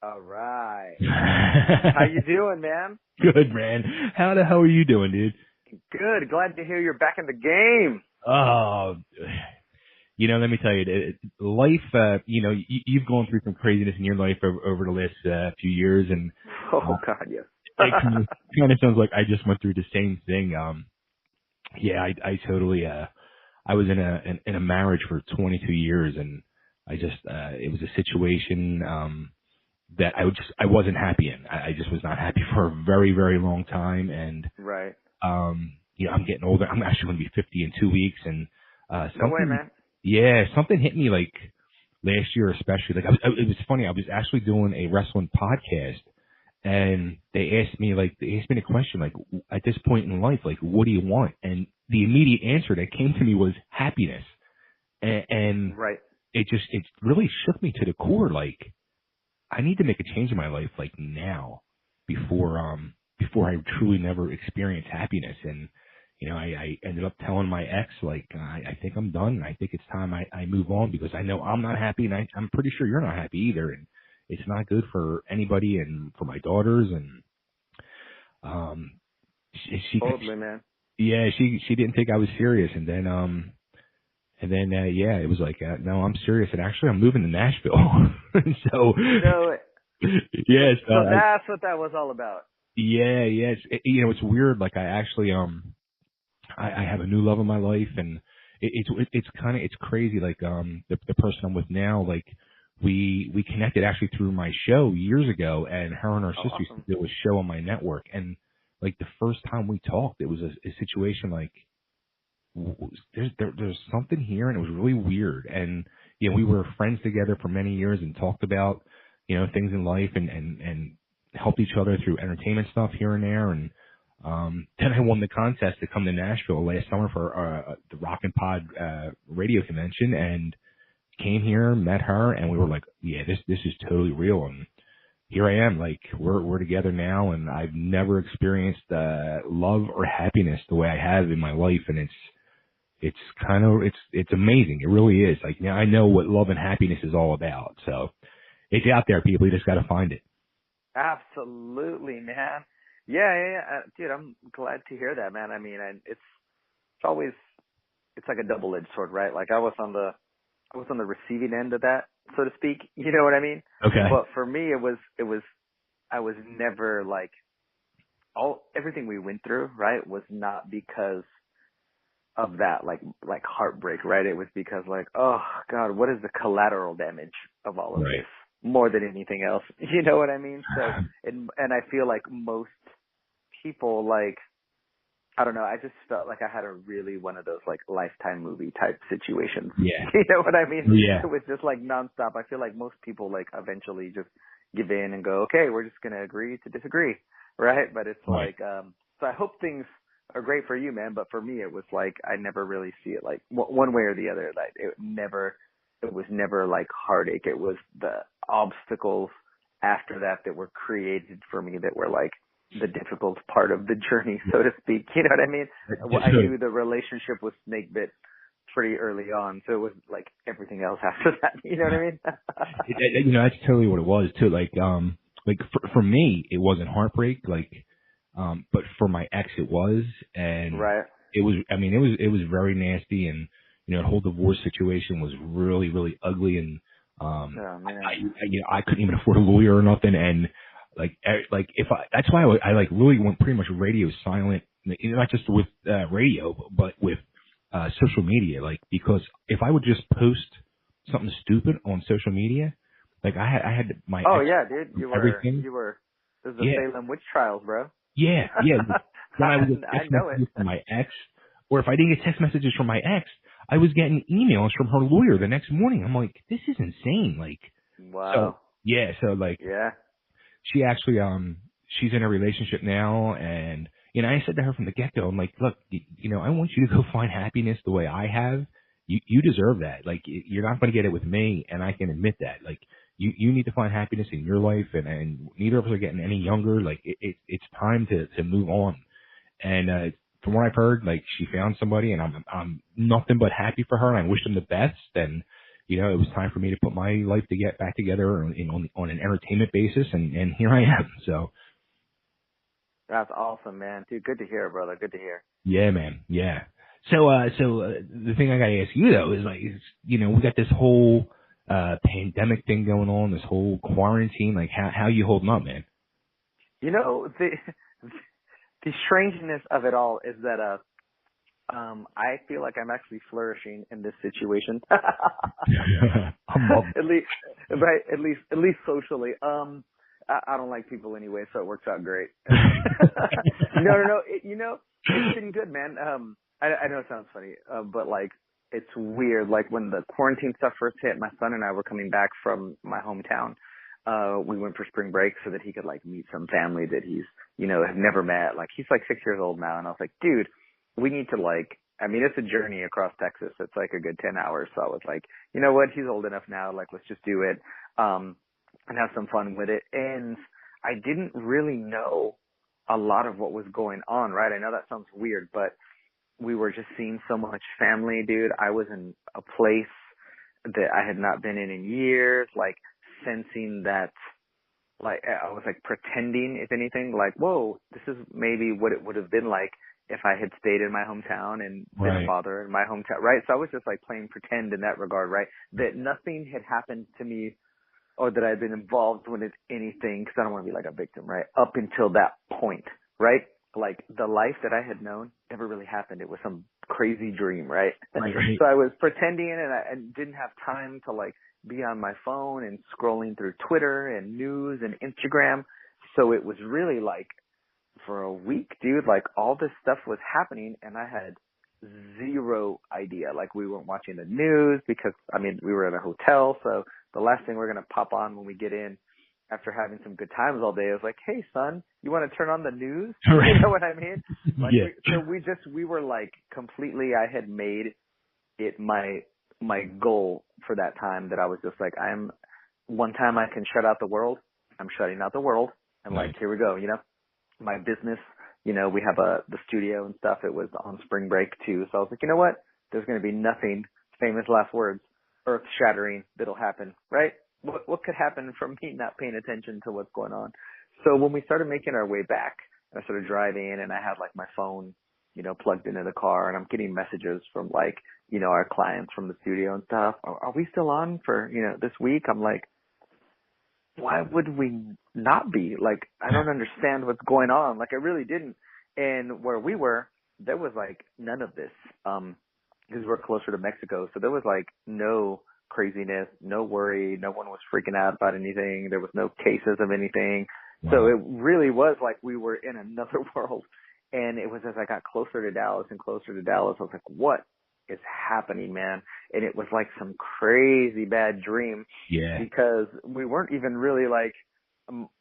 All right. How you doing, man? Good, man. How the hell are you doing, dude? Good. Glad to hear you're back in the game. Oh, let me tell you, life, you've gone through some craziness in your life over the last few years, and Oh, God, yes. it kind of sounds like I just went through the same thing. I totally, I was in a marriage for 22 years, and it was a situation, that I wasn't happy in. I just was not happy for a very, very long time. And, Right. I'm getting older. I'm actually going to be 50 in 2 weeks. And, No way, man. Yeah, something hit me like last year, especially. Like, it was funny. I was actually doing a wrestling podcast, and they asked me a question, like, at this point in life, like, what do you want? And the immediate answer that came to me was happiness. And right. it really shook me to the core. Like, I need to make a change in my life, like, now, before I truly never experience happiness. And, I ended up telling my ex, like, I think I'm done. And I think it's time I move on, because I know I'm not happy, and I'm pretty sure you're not happy either. And it's not good for anybody, and for my daughters. And, she Totally, man. yeah, she didn't think I was serious. And then, it was like, no, I'm serious. And actually, I'm moving to Nashville. So, No, yes. So that's what that was all about. Yeah. It's weird. Like, I actually, I have a new love in my life, and it's crazy. Like, the person I'm with now, like, we connected actually through my show years ago, and her and her sister used to do a show on my network. And, like, the first time we talked, it was a situation like, there's something here, and it was really weird. And we were friends together for many years and talked about things in life, and helped each other through entertainment stuff here and there. And then I won the contest to come to Nashville last summer for the Rock and Pod radio convention, and came here, met her, and we were like, yeah, this is totally real. And here I am, like, we're together now, and I've never experienced love or happiness the way I have in my life. And it's amazing. It really is. Like, I know what love and happiness is all about. So it's out there, people. You just got to find it. Absolutely, man. Yeah. Dude, I'm glad to hear that, man. I mean, it's like a double-edged sword, right? Like, I was on the receiving end of that, so to speak. You know what I mean? Okay. But for me, I was never like, everything we went through, right, was not because of that, like heartbreak, right? It was because, like, oh God, what is the collateral damage of all of this more than anything else? You know what I mean? So, and I feel like most people, like, I don't know, I just felt like I had one of those, like, Lifetime movie type situations. Yeah. You know what I mean? Yeah. It was just like nonstop. I feel like most people, like, eventually just give in and go, okay, we're just going to agree to disagree. Right. But it's like, so I hope things are great for you, man. But for me, it was like, I never really see it like one way or the other. Like, it was never like heartache. It was the obstacles after that were created for me, that were like the difficult part of the journey, so to speak. You know what I mean? I knew the relationship with Snakebit pretty early on, so it was like everything else after that. You know what I mean? That's totally what it was too. Like for me, it wasn't heartbreak. Like, but for my ex, it was, and it was. I mean, it was very nasty, and the whole divorce situation was really, really ugly, and I couldn't even afford a lawyer or nothing, and that's why I like really went pretty much radio silent, not just with radio, but with social media. Like, because if I would just post something stupid on social media, like I had my dude, you were this is the Salem witch trials, bro. Yeah. When I would get I know it from my ex, or if I didn't get text messages from my ex, I was getting emails from her lawyer the next morning. I'm like, this is insane. Like, wow. She actually, she's in a relationship now, and, I said to her from the get-go, I'm like, look, I want you to go find happiness the way I have. You deserve that. Like, you're not going to get it with me, and I can admit that. Like, you need to find happiness in your life, and neither of us are getting any younger. Like, it's time to move on. And, from what I've heard, like, she found somebody, and I'm nothing but happy for her, and I wish them the best. And, it was time for me to put my life to get back together on an entertainment basis, and here I am. So. That's awesome, man. Dude, good to hear, brother. Good to hear. Yeah, man. Yeah. So, the thing I gotta ask you though is like, we got this whole pandemic thing going on, this whole quarantine. Like, how you holding up, man? The strangeness of it all is that I feel like I'm actually flourishing in this situation. At least, right? At least socially. I don't like people anyway, so it works out great. No. It's been good, man. I know it sounds funny, but like, it's weird. Like when the quarantine stuff first hit, my son and I were coming back from my hometown. We went for spring break so that he could like meet some family that he's, had never met. Like he's like 6 years old now. And I was like, dude, we need to it's a journey across Texas. It's like a good 10 hours. So I was like, you know what? He's old enough now. Like, let's just do it. And have some fun with it. And I didn't really know a lot of what was going on, right? I know that sounds weird, but we were just seeing so much family, dude. I was in a place that I had not been in years, like sensing that, like I was like pretending, if anything, like, whoa, this is maybe what it would have been like if I had stayed in my hometown and been a father in my hometown, right? So I was just like playing pretend in that regard, right? That nothing had happened to me or that I'd been involved with anything, because I don't want to be like a victim, right? Up until that point, right? Like the life that I had known never really happened. It was some crazy dream, right? Right. So I was pretending, and I didn't have time to like be on my phone and scrolling through Twitter and news and Instagram. So it was really like for a week, dude, like all this stuff was happening and I had zero idea. Like we weren't watching the news because, we were in a hotel. So the last thing we're going to pop on when we get in after having some good times all day is like, hey, son, you want to turn on the news? Right. You know what I mean? Like, yeah. we were like completely, I had made it my goal for that time that I was just like, one time I can shut out the world. I'm shutting out the world. And like, here we go, my business, we have the studio and stuff. It was on spring break too. So I was like, you know what? There's going to be nothing, famous last words, earth shattering that'll happen, right? What could happen from me not paying attention to what's going on? So when we started making our way back, I started driving and I had like my phone, plugged into the car, and I'm getting messages from like, our clients from the studio and stuff. Are we still on for, this week? I'm like, why would we not be? Like, I don't understand what's going on. Like, I really didn't. And where we were, there was like none of this, because we're closer to Mexico. So there was like no craziness, no worry. No one was freaking out about anything. There was no cases of anything. Wow. So it really was like we were in another world. And it was as I got closer to Dallas and closer to Dallas, I was like, what is happening, man? And it was like some crazy bad dream. Yeah. Because we weren't even really like,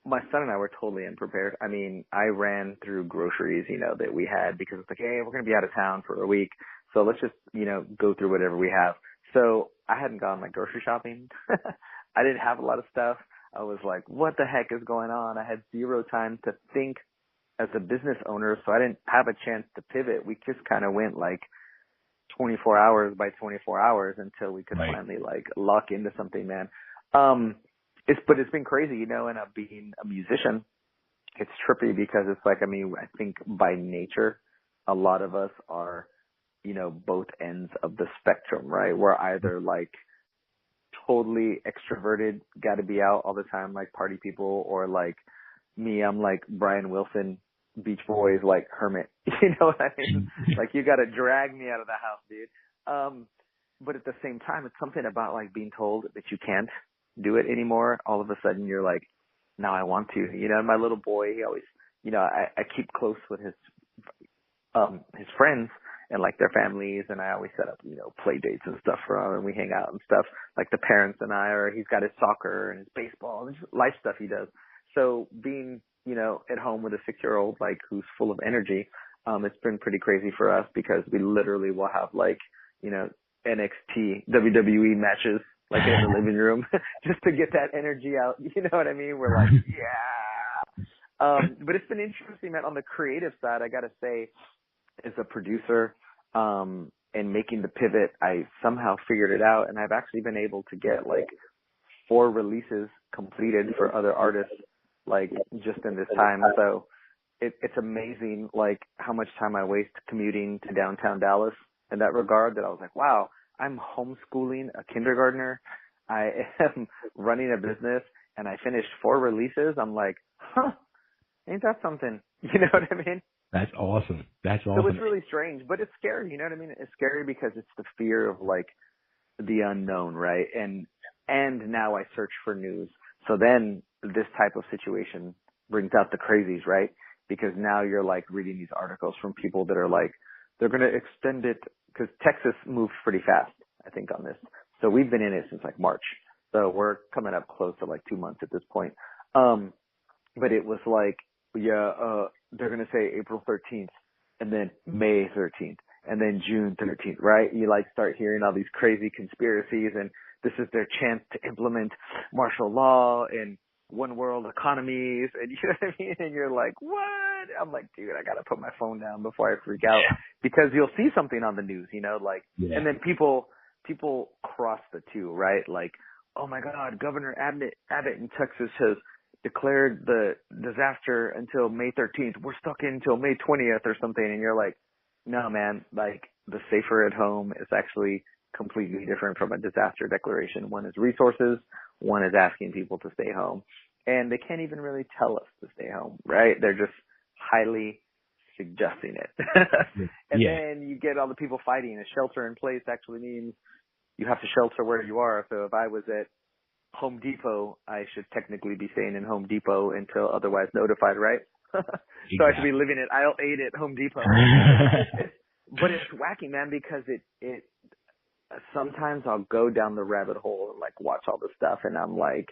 my son and I were totally unprepared. I ran through groceries, that we had because it's like, hey, we're going to be out of town for a week. So let's just, go through whatever we have. So I hadn't gone like grocery shopping. I didn't have a lot of stuff. I was like, what the heck is going on? I had zero time to think as a business owner. So I didn't have a chance to pivot. We just kind of went like 24 hours by 24 hours until we could finally like lock into something, man. But it's been crazy, and being a musician, it's trippy because it's like, I think by nature, a lot of us are, both ends of the spectrum, right? We're either like totally extroverted, got to be out all the time, like party people, or like me, I'm like Brian Wilson, Beach Boys, like hermit. You know what I mean? Like you got to drag me out of the house, dude. But at the same time, it's something about like being told that you can't do it anymore. All of a sudden you're like, now I want to, my little boy, he always, I keep close with his friends and like their families. And I always set up, play dates and stuff for him, and we hang out and stuff, like the parents and I, or he's got his soccer and his baseball and just life stuff he does. So being, at home with a 6-year-old, like who's full of energy, it's been pretty crazy for us because we literally will have like, NXT, WWE matches like in the living room just to get that energy out. You know what I mean? We're like, yeah. But it's been interesting, man. On the creative side, I got to say, as a producer, and making the pivot, I somehow figured it out, and I've actually been able to get like 4 releases completed for other artists, like just in this time. So it's amazing, like how much time I waste commuting to downtown Dallas in that regard, that I was like, wow, I'm homeschooling a kindergartner. I am running a business, and I finished 4 releases. I'm like, huh, ain't that something? You know what I mean? That's awesome. That's awesome. So it's really strange, but it's scary. You know what I mean? It's scary because it's the fear of like the unknown, right? And now I search for news. So then this type of situation brings out the crazies, right? Because now you're like reading these articles from people that are like, they're going to extend it, because Texas moves pretty fast, I think, on this. So we've been in it since like March. So we're coming up close to like 2 months at this point. But it was like, they're going to say April 13th and then May 13th and then June 13th, right? You like start hearing all these crazy conspiracies, and this is their chance to implement martial law and one world economies, and you know what I mean? And you're like, what? I'm like, dude, I got to put my phone down before I freak out, because you'll see something on the news, you know, like, and then people cross the two, right? Like, oh my God, Governor Abbott in Texas has declared the disaster until May 13th. We're stuck until May 20th or something. And you're like, no, man, like the safer at home is actually completely different from a disaster declaration. One is resources. One is asking people to stay home. And they can't even really tell us to stay home, right? They're just highly suggesting it. And then you get all the people fighting. A shelter in place actually means you have to shelter where you are. So if I was at Home Depot, I should technically be staying in Home Depot until otherwise notified, right? So I should be living at aisle 8 at Home Depot. But it's wacky, man, because it sometimes I'll go down the rabbit hole and like watch all this stuff, and I'm like,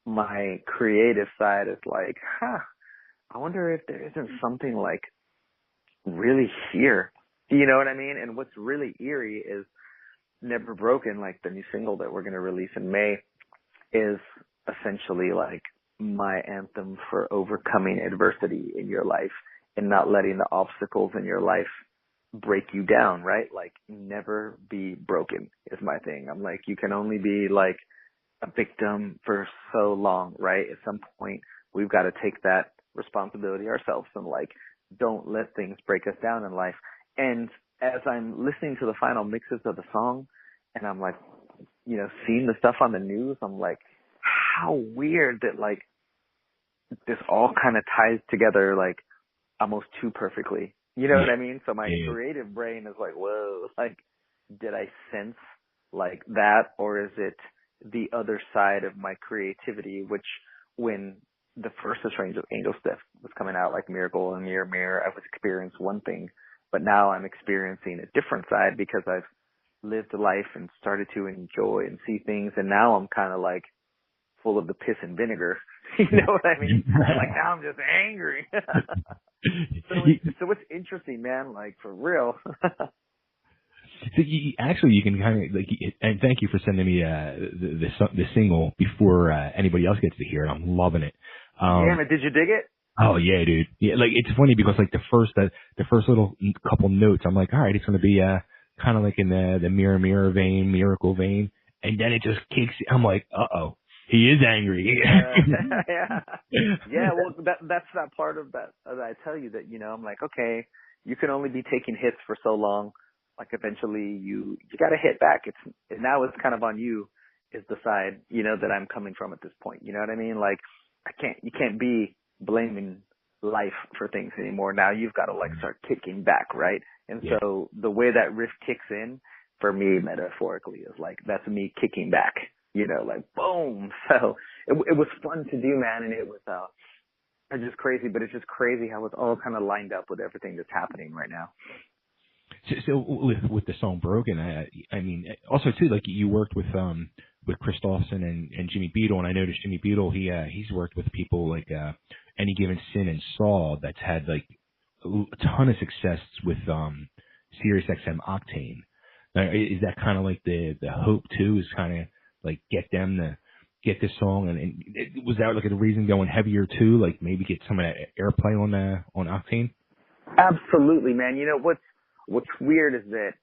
my creative side is like, I wonder if there isn't something like really here. You know what I mean? And what's really eerie is Never Broken, like the new single that we're going to release in May, is essentially like my anthem for overcoming adversity in your life and not letting the obstacles in your life break you down, right? Like, never be broken is my thing. I'm like, you can only be like a victim for so long, right? At some point, we've got to take that responsibility ourselves and like, don't let things break us down in life. And as I'm listening to the final mixes of the song, and I'm like, you know, seeing the stuff on the news, I'm like, how weird that like this all kind of ties together like almost too perfectly. You know what I mean? So my creative brain is like, whoa, like, did I sense like that, or is it the other side of my creativity, which when the first Strange Angel stuff was coming out, like Miracle and Mirror Mirror, I was experiencing one thing, but now I'm experiencing a different side because I've lived a life and started to enjoy and see things, and now I'm kind of like full of the piss and vinegar. You know what I mean? Like, now I'm just angry. So it's interesting, man, like, for real. So you can kind of like, and thank you for sending me the single before anybody else gets to hear it. I'm loving it. Yeah, man, did you dig it? Oh yeah, dude. Yeah, like, it's funny because like the first little couple notes, I'm like, all right, it's gonna be kind of like in the Mirror Mirror vein, Miracle vein, and then it just kicks. I'm like, uh-oh, he is angry. Yeah. Well, that's that part of that I tell you that, you know, I'm like, okay, you can only be taking hits for so long. Like, eventually you got to hit back. Now it's kind of on you, is the side, you know, that I'm coming from at this point. You know what I mean? Like, you can't be blaming life for things anymore. Now you've got to like start kicking back, right? And so the way that riff kicks in for me, metaphorically, is like, that's me kicking back, you know, like boom. So it was fun to do, man. And it was just crazy, but it's just crazy how it's all kind of lined up with everything that's happening right now. So with the song Broken, I mean, also too, like, you worked with Chris Dawson and Jimmy Beadle, and I noticed Jimmy Beadle, he's worked with people like Any Given Sin and Saw, that's had like a ton of success with Sirius XM Octane. Now, is that kind of like the hope too, is kind of like get them to get this song, and was that like a reason going heavier too, like maybe get some of that airplay on Octane? Absolutely, man. You know what's weird is that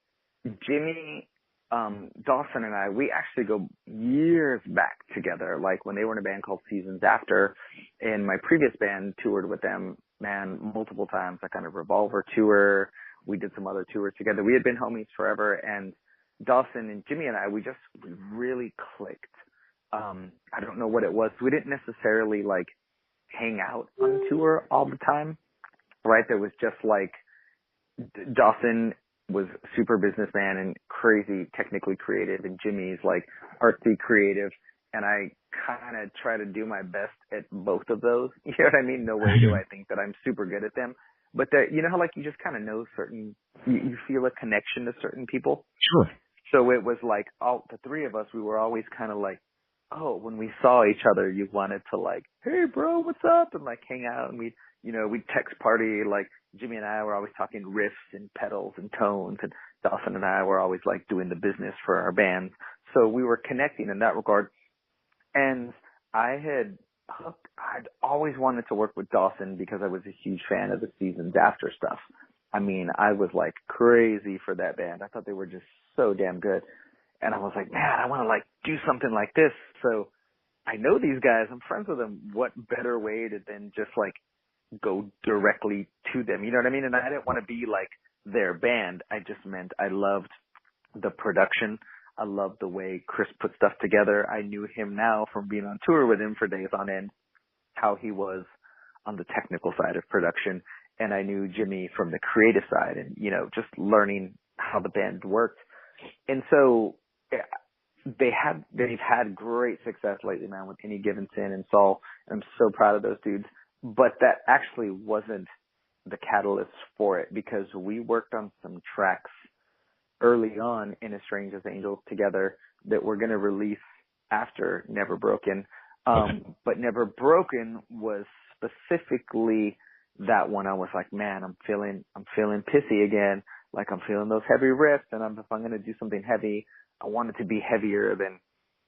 Jimmy, Dawson and I, we actually go years back together. Like when they were in a band called Seasons After, and my previous band toured with them, man, multiple times. That kind of Revolver tour. We did some other tours together. We had been homies forever, and Dawson and Jimmy and I, we really clicked. I don't know what it was. We didn't necessarily like hang out on tour all the time, right? There was just like Dawson was super businessman and crazy technically creative, and Jimmy's like artsy creative, and I kind of try to do my best at both of those. You know what I mean? No way do I think that I'm super good at them, but you know how like you just kind of know you feel a connection to certain people. Sure. So it was like all the three of us, we were always kind of like, oh, when we saw each other, you wanted to like, hey bro, what's up? And like hang out, and we'd text party. Like Jimmy and I were always talking riffs and pedals and tones, and Dawson and I were always like doing the business for our bands. So we were connecting in that regard. And I'd always wanted to work with Dawson because I was a huge fan of the Seasons After stuff. I mean, I was like crazy for that band. I thought they were just so damn good. And I was like, man, I want to like do something like this. So I know these guys, I'm friends with them. What better way to then just like go directly to them? You know what I mean? And I didn't want to be like their band. I just meant I loved the production. I loved the way Chris put stuff together. I knew him now from being on tour with him for days on end, how he was on the technical side of production. And I knew Jimmy from the creative side, and, you know, just learning how the band worked. And so they've had great success lately, man, with Any Given Sin and Saul. I'm so proud of those dudes. But that actually wasn't the catalyst for it, because we worked on some tracks early on in As Strange as Angels together that we're going to release after Never Broken. But Never Broken was specifically that one. I was like, man, I'm feeling pissy again. Like I'm feeling those heavy riffs, and if I'm going to do something heavy, I want it to be heavier than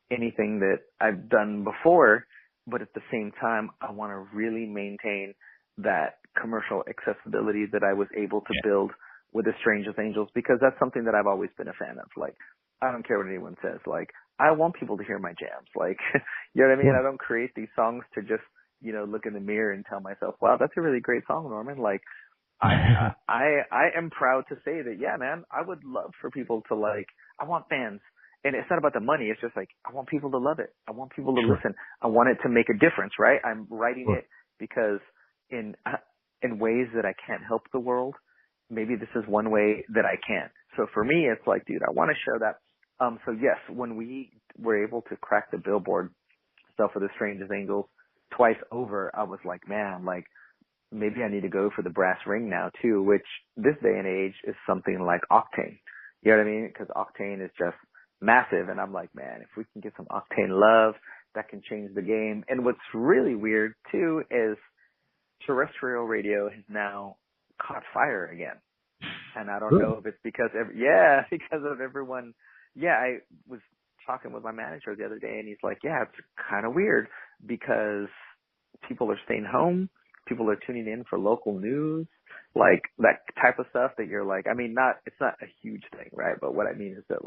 anything that I've done before. But at the same time, I want to really maintain that commercial accessibility that I was able to build with As Strange as Angels, because that's something that I've always been a fan of. Like, I don't care what anyone says. Like, I want people to hear my jams. Like, you know what I mean? I don't create these songs to just, you know, look in the mirror and tell myself, wow, that's a really great song, Norman. Like, I am proud to say that, yeah, man, I would love for people to like, I want fans. And it's not about the money. It's just like, I want people to love it. I want people to listen. I want it to make a difference, right? I'm writing it because in ways that I can't help the world, maybe this is one way that I can. So for me, it's like, dude, I want to share that. So yes, when we were able to crack the Billboard stuff with As Strange as Angels twice over, I was like, man, like maybe I need to go for the brass ring now too, which this day and age is something like Octane. You know what I mean? Because Octane is just massive. And I'm like, man, if we can get some Octane love, that can change the game. And what's really weird too is terrestrial radio has now caught fire again. And I don't know if it's because because of everyone. Yeah, I was talking with my manager the other day, and he's like, yeah, it's kind of weird because people are staying home. People are tuning in for local news, like that type of stuff that you're like, I mean, it's not a huge thing, right? But what I mean is that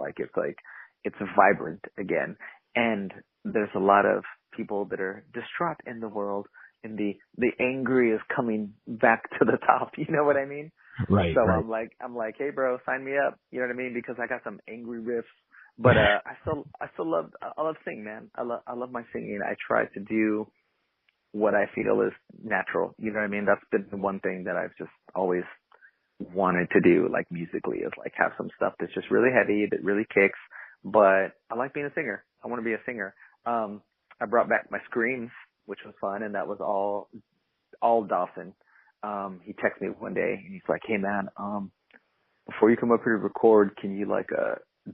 it's vibrant again. And there's a lot of people that are distraught in the world, and the angry is coming back to the top. You know what I mean? Right. So right. I'm like, hey bro, sign me up. You know what I mean? Because I got some angry riffs, but, I still love singing, man. I love my singing. I try to do what I feel is natural. You know what I mean? That's been the one thing that I've just always wanted to do, like musically, is like have some stuff that's just really heavy, that really kicks. But I like being a singer. I want to be a singer. I brought back my screams, which was fun, and that was all Dawson. He texted me one day, and he's like, hey man, before you come up here to record, can you like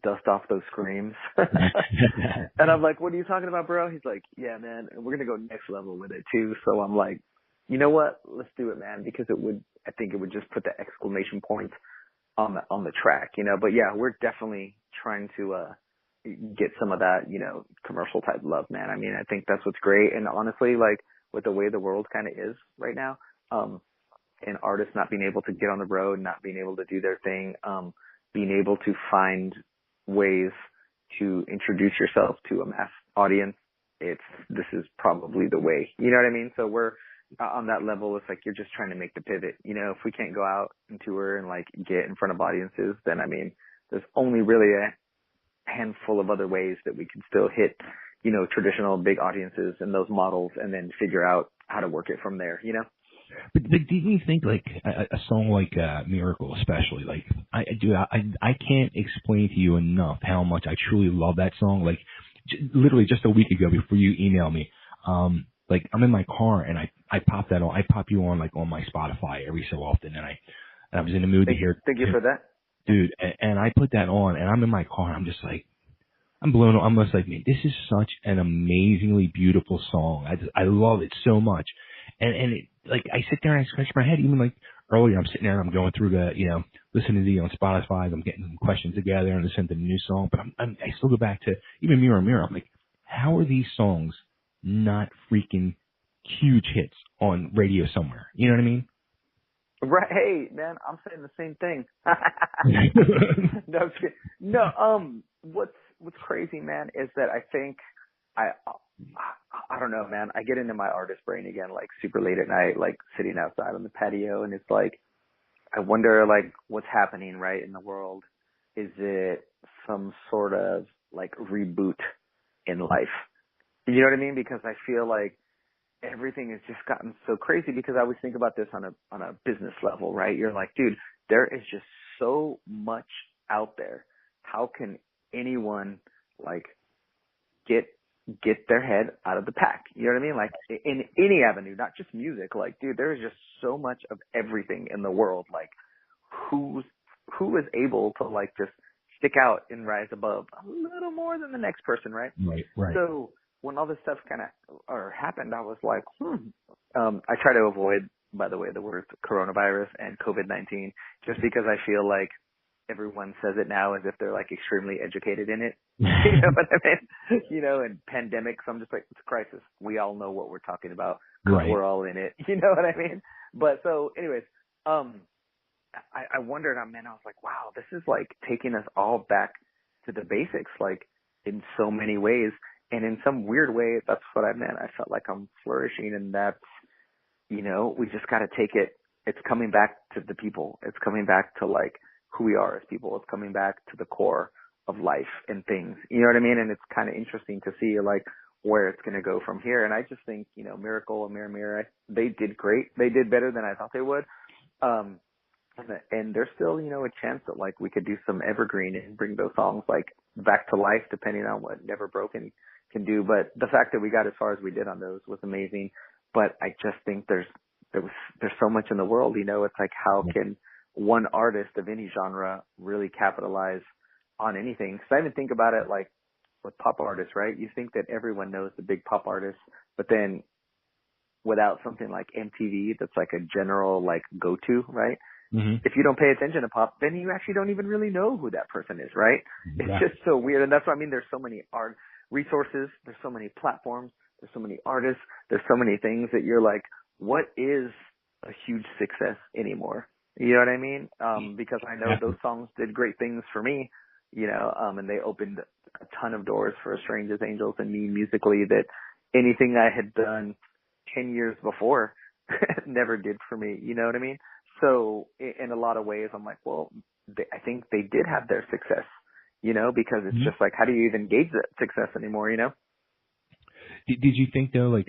dust off those screams? And I'm like, what are you talking about, bro? He's like, yeah, man, we're gonna go next level with it too. So I'm like, you know what? Let's do it, man, because I think it would just put the exclamation point on the track, you know. But yeah, we're definitely trying to get some of that, you know, commercial type love, man. I mean, I think that's what's great. And honestly, like with the way the world kind of is right now, and artists not being able to get on the road, not being able to do their thing, being able to find ways to introduce yourself to a mass audience, this is probably the way. You know what I mean? So we're on that level. It's like you're just trying to make the pivot. You know, if we can't go out and tour and like get in front of audiences, then I mean, there's only really a handful of other ways that we can still hit, you know, traditional big audiences and those models, and then figure out how to work it from there, you know? But didn't you think like a song like Miracle, especially, like I can't explain to you enough how much I truly love that song. Like literally just a week ago, before you emailed me, like I'm in my car and I pop that on. I pop you on like on my Spotify every so often, and I was in the mood to hear. Thank you for that, dude. And I put that on, and I'm in my car. And I'm just like, I'm blown. I'm just like, man, this is such an amazingly beautiful song. I love it so much. And it, like, I sit there and I scratch my head. Even like earlier, I'm sitting there and I'm going through the, you know, listening to the on Spotify. I'm getting some questions together and listening to the new song. But I still go back to even Mirror Mirror. I'm like, how are these songs not freaking huge hits on radio somewhere? You know what I mean? Right. Hey, man, I'm saying the same thing. No, what's crazy, man, is that I think I don't know, man. I get into my artist brain again, like super late at night, like sitting outside on the patio, and it's like, I wonder, like, what's happening right in the world. Is it some sort of like reboot in life? You know what I mean? Because I feel like everything has just gotten so crazy, because I always think about this on a business level, right? You're like, dude, there is just so much out there. How can anyone like get their head out of the pack? You know what I mean? Like in any avenue, not just music. Like, dude, there is just so much of everything in the world. Like who is able to like just stick out and rise above a little more than the next person, right? Right. So when all this stuff kind of happened, I was like, I try to avoid, by the way, the words coronavirus and COVID-19, just because I feel like everyone says it now as if they're like extremely educated in it. You know what I mean? You know, and pandemics, I'm just like, it's a crisis. We all know what we're talking about because right. we're all in it. You know what I mean? But so anyways, I wondered, man, I was like, wow, this is like taking us all back to the basics, like in so many ways. And in some weird way, that's what I meant. I felt like I'm flourishing, and that's, you know, we just got to take it. It's coming back to the people. It's coming back to like who we are as people. It's coming back to the core of life and things. You know what I mean? And it's kind of interesting to see like where it's going to go from here. And I just think, you know, Miracle and Mirror Mirror, they did great. They did better than I thought they would. And there's still, you know, a chance that like we could do some evergreen and bring those songs like back to life, depending on what Never Broken can do. But the fact that we got as far as we did on those was amazing. But I just think there's so much in the world, you know. It's like, how can one artist of any genre really capitalize on anything? Because I even think about it like with pop artists, right? You think that everyone knows the big pop artists, but then without something like MTV that's like a general like go-to, right? Mm-hmm. If you don't pay attention to pop, then you actually don't even really know who that person is, right? Yeah. It's just so weird. And that's what I mean. There's so many art resources. There's so many platforms. There's so many artists. There's so many things that you're like, what is a huge success anymore? You know what I mean? Because I know those songs did great things for me, you know, and they opened a ton of doors for Strange as Angels and me musically that anything I had done 10 years before never did for me. You know what I mean? So in a lot of ways, I'm like, well, I think they did have their success, you know, because it's just like, how do you even gauge that success anymore, you know? Did you think though, like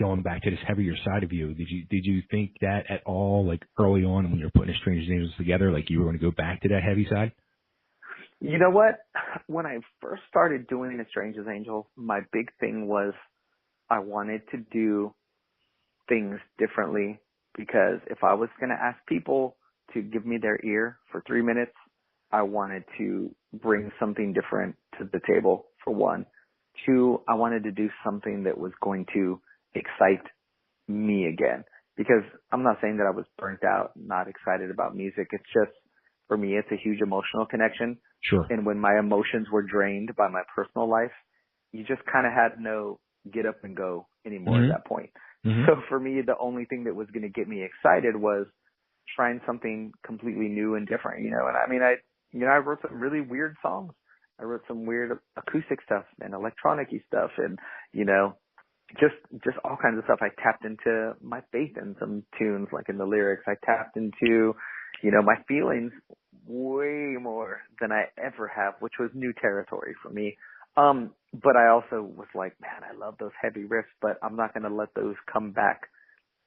going back to this heavier side of you, did you think that at all, like early on when you were putting the Strange Angels together, like you were going to go back to that heavy side? You know what? When I first started doing the Strange as Angels, my big thing was I wanted to do things differently, because if I was going to ask people to give me their ear for 3 minutes, I wanted to bring something different to the table, for one. Two, I wanted to do something that was going to excite me again, because I'm not saying that I was burnt out, not excited about music. It's just, for me, it's a huge emotional connection. Sure. And when my emotions were drained by my personal life, you just kind of had no get up and go anymore at that point. So for me, the only thing that was going to get me excited was trying something completely new and different, you know. And I mean, I wrote some really weird songs. I wrote some weird acoustic stuff and electronic-y stuff, and, you know, just all kinds of stuff. I tapped into my faith in some tunes, like in the lyrics. I tapped into, you know, my feelings way more than I ever have, which was new territory for me. But I also was like, man, I love those heavy riffs, but I'm not going to let those come back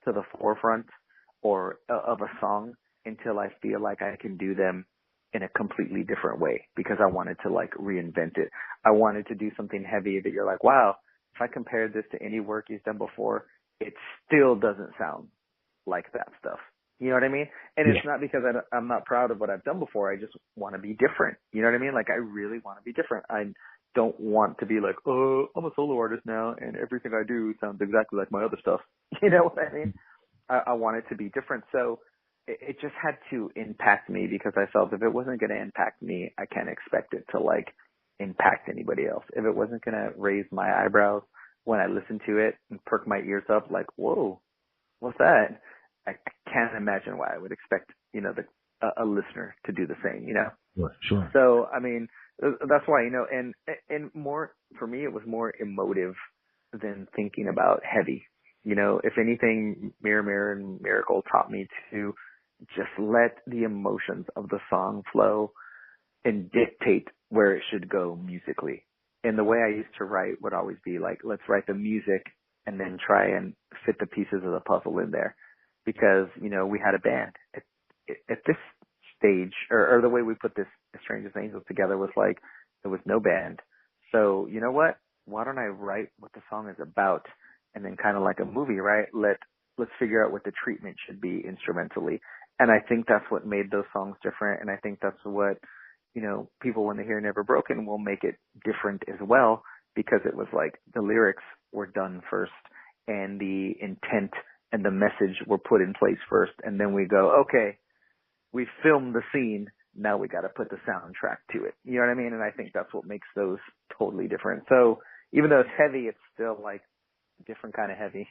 to the forefront or of a song until I feel like I can do them in a completely different way, because I wanted to like reinvent it. I wanted to do something heavy that you're like, wow, if I compared this to any work he's done before, it still doesn't sound like that stuff. You know what I mean? And it's not because I'm not proud of what I've done before. I just want to be different. You know what I mean? Like, I really want to be different. I don't want to be like, oh, I'm a solo artist now and everything I do sounds exactly like my other stuff. You know what I mean? I want it to be different. So it just had to impact me, because I felt if it wasn't going to impact me, I can't expect it to like impact anybody else. If it wasn't going to raise my eyebrows when I listened to it and perk my ears up like, whoa, what's that? I can't imagine why I would expect, you know, a listener to do the same, you know? Sure. So, I mean, that's why, you know, and more, for me, it was more emotive than thinking about heavy. You know, if anything, Mirror, Mirror and Miracle taught me to just let the emotions of the song flow and dictate where it should go musically. And the way I used to write would always be like, let's write the music and then try and fit the pieces of the puzzle in there. Because, you know, we had a band at this stage, or the way we put this Strangest Angels together was like, there was no band. So, you know what? Why don't I write what the song is about? And then kind of like a movie, right? Let's figure out what the treatment should be instrumentally. And I think that's what made those songs different. And I think that's what, you know, people, when they hear Never Broken, will make it different as well, because it was like the lyrics were done first and the intent and the message were put in place first. And then we go, okay, we filmed the scene. Now we got to put the soundtrack to it. You know what I mean? And I think that's what makes those totally different. So even though it's heavy, it's still like a different kind of heavy.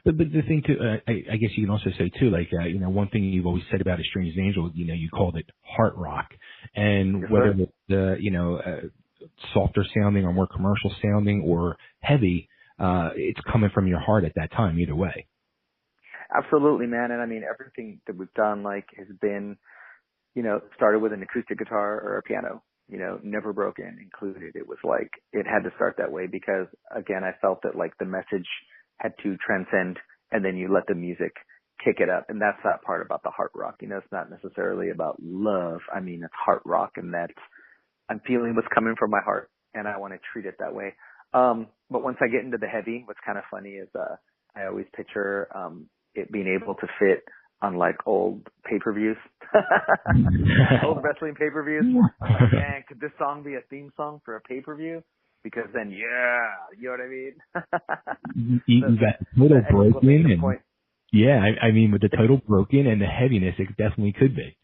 But the thing too, I guess you can also say too, like, you know, one thing you've always said about A Strange Angel, you know, you called it heart rock, and Yes, whether sir. it's you know, softer sounding or more commercial sounding or heavy, it's coming from your heart at that time, either way. Absolutely, man. And I mean, everything that we've done, like, has been, you know, started with an acoustic guitar or a piano, you know, Never Broken included. It was like, it had to start that way because, again, I felt that like the message had to transcend, and then you let the music kick it up. And that's that part about the heart rock. You know, it's not necessarily about love. I mean, it's heart rock, and that's, I'm feeling what's coming from my heart, and I want to treat it that way. But once I get into the heavy, what's kind of funny is, I always picture, it being able to fit on like old pay-per-views, old wrestling pay-per-views. Like, man, could this song be a theme song for a pay-per-view? Because then, yeah, you know what I mean? You got the title broken, and point. Yeah, I mean, with the title broken and the heaviness, it definitely could be.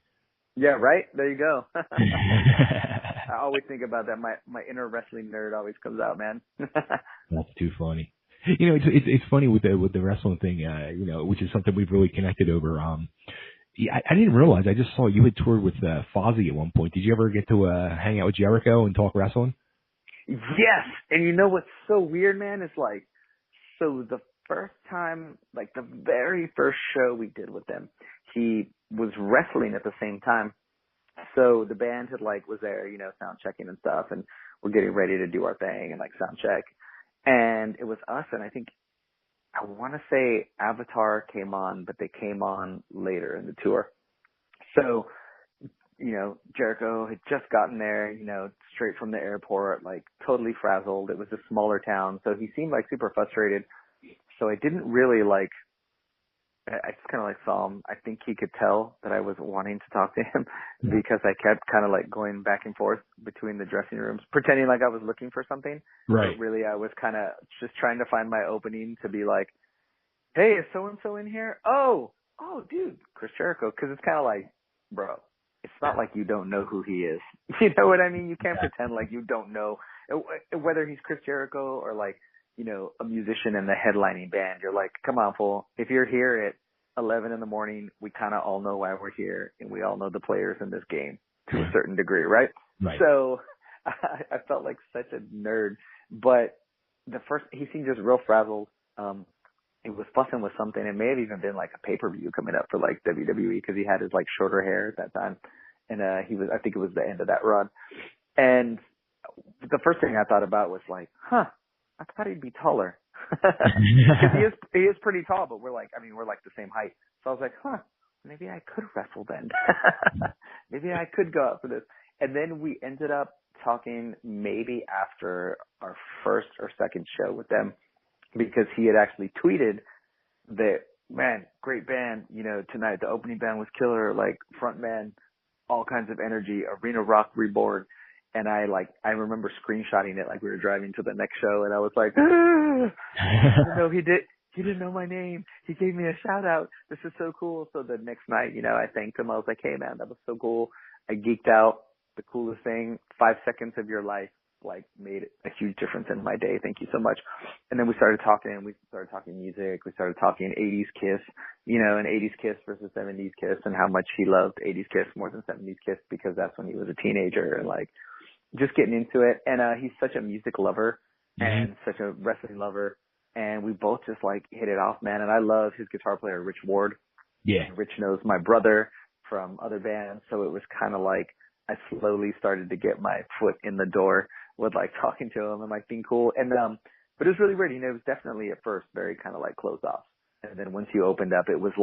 Yeah, right? There you go. I always think about that. My inner wrestling nerd always comes out, man. That's too funny. You know, it's funny with the wrestling thing, you know, which is something we've really connected over. Yeah, I didn't realize. I just saw you had toured with Fozzy at one point. Did you ever get to hang out with Jericho and talk wrestling? Yes. And you know what's so weird, man? It's like, so the first time, like the very first show we did with them, he was wrestling at the same time. So the band had like, was there, you know, sound checking and stuff, and we're getting ready to do our thing and like sound check. And it was us, and I think, I want to say Avatar came on, but they came on later in the tour. So, you know, Jericho had just gotten there, you know, straight from the airport, like totally frazzled. It was a smaller town, so he seemed like super frustrated. So I didn't really like, I just kind of like saw him. I think he could tell that I was wanting to talk to him because I kept kind of like going back and forth between the dressing rooms, pretending like I was looking for something. Right. But really I was kind of just trying to find my opening to be like, hey, is so-and-so in here? Oh, dude, Chris Jericho. Cause it's kind of like, bro, it's not like you don't know who he is. You know what I mean? You can't pretend like you don't know whether he's Chris Jericho or like, you know, a musician in the headlining band. You're like, come on, fool. If you're here at 11 in the morning. We kind of all know why we're here, and we all know the players in this game to a certain degree, right? Right. So I felt like such a nerd. But he seemed just real frazzled. He was fussing with something. It may have even been like a pay-per-view coming up for like WWE because he had his like shorter hair at that time. And I think it was the end of that run. And the first thing I thought about was like, I thought he'd be taller. Because he is pretty tall, but we're like the same height. So I was like, maybe I could wrestle then. Maybe I could go out for this. And then we ended up talking maybe after our first or second show with them, because he had actually tweeted that, man, great band, tonight the opening band was killer, like front man, all kinds of energy, Arena Rock Reborn. And I remember screenshotting it like we were driving to the next show, and I was like, he didn't know my name. He gave me a shout out. This is so cool. So the next night, I thanked him. I was like, hey man, that was so cool. I geeked out. The coolest thing, 5 seconds of your life, like made a huge difference in my day. Thank you so much. And then we started talking music. We started talking 80s Kiss, an 80s Kiss versus 70s Kiss, and how much he loved 80s Kiss more than 70s Kiss because that's when he was a teenager, and like just getting into it. And he's such a music lover and such a wrestling lover. And we both just like hit it off, man. And I love his guitar player, Rich Ward. Yeah. And Rich knows my brother from other bands. So it was kind of like I slowly started to get my foot in the door with like talking to him and like being cool. And, but it was really weird. It was definitely at first very kind of like closed off. And then once you opened up, it was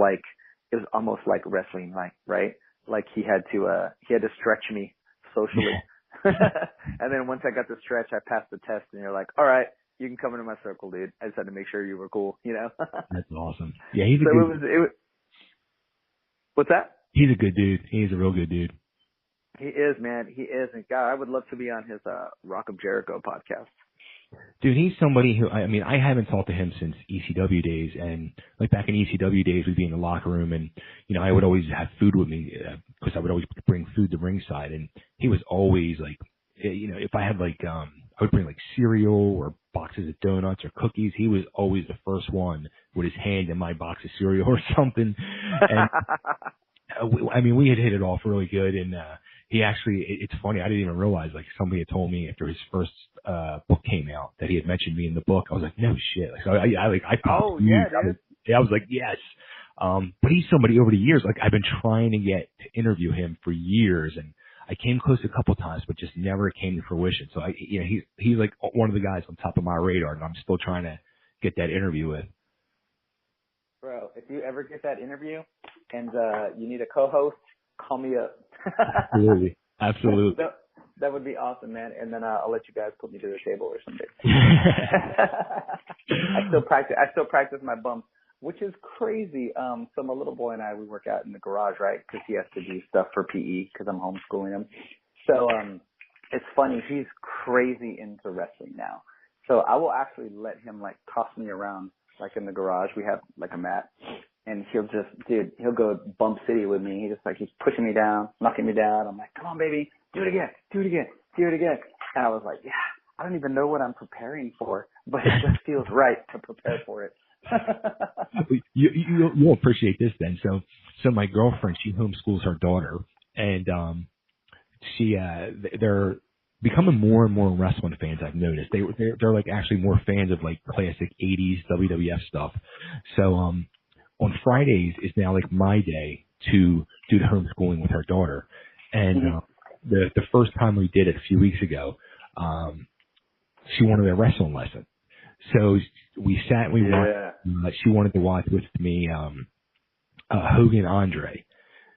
almost like wrestling, like, right? Like he had to stretch me socially. And then once I got the stretch, I passed the test, and you're like, all right, you can come into my circle, dude. I just had to make sure you were cool, That's awesome. Yeah, he's a good dude. What's that? He's a good dude. He's a real good dude. He is, man. He is. And God, I would love to be on his Rock of Jericho podcast. Dude, he's somebody who, I haven't talked to him since ECW days, and like back in ECW days, we'd be in the locker room, and, I would always have food with me, because I would always bring food to ringside, and he was always like, if I had like, I would bring like cereal or boxes of donuts or cookies, he was always the first one with his hand in my box of cereal or something. And we had hit it off really good, and he actually, it's funny, I didn't even realize, like, somebody had told me after his first book came out that he had mentioned me in the book. I was like, no shit. Like, so I was like, yes. But he's somebody over the years, like, I've been trying to get to interview him for years, and I came close a couple times, but just never came to fruition. So he's like one of the guys on top of my radar, and I'm still trying to get that interview with. Bro, if you ever get that interview and you need a co-host, call me up. Absolutely. That would be awesome, man. And then I'll let you guys put me to the table or something. I still practice my bumps, which is crazy. So my little boy and I, we work out in the garage, right? Because he has to do stuff for PE because I'm homeschooling him. So it's funny. He's crazy into wrestling now. So I will actually let him like toss me around, like in the garage. We have like a mat. And he'll go bump city with me. He's pushing me down, knocking me down. I'm like, come on, baby, do it again. And I was like, yeah, I don't even know what I'm preparing for, but it just feels right to prepare for it. You'll appreciate this then. So my girlfriend, she homeschools her daughter, and they're becoming more and more wrestling fans. I've noticed they're like actually more fans of like classic 80s WWF stuff. So on Fridays is now like my day to do the homeschooling with her daughter. And the first time we did it a few weeks ago, she wanted a wrestling lesson. So we sat, watched, she wanted to watch with me Hogan Andre.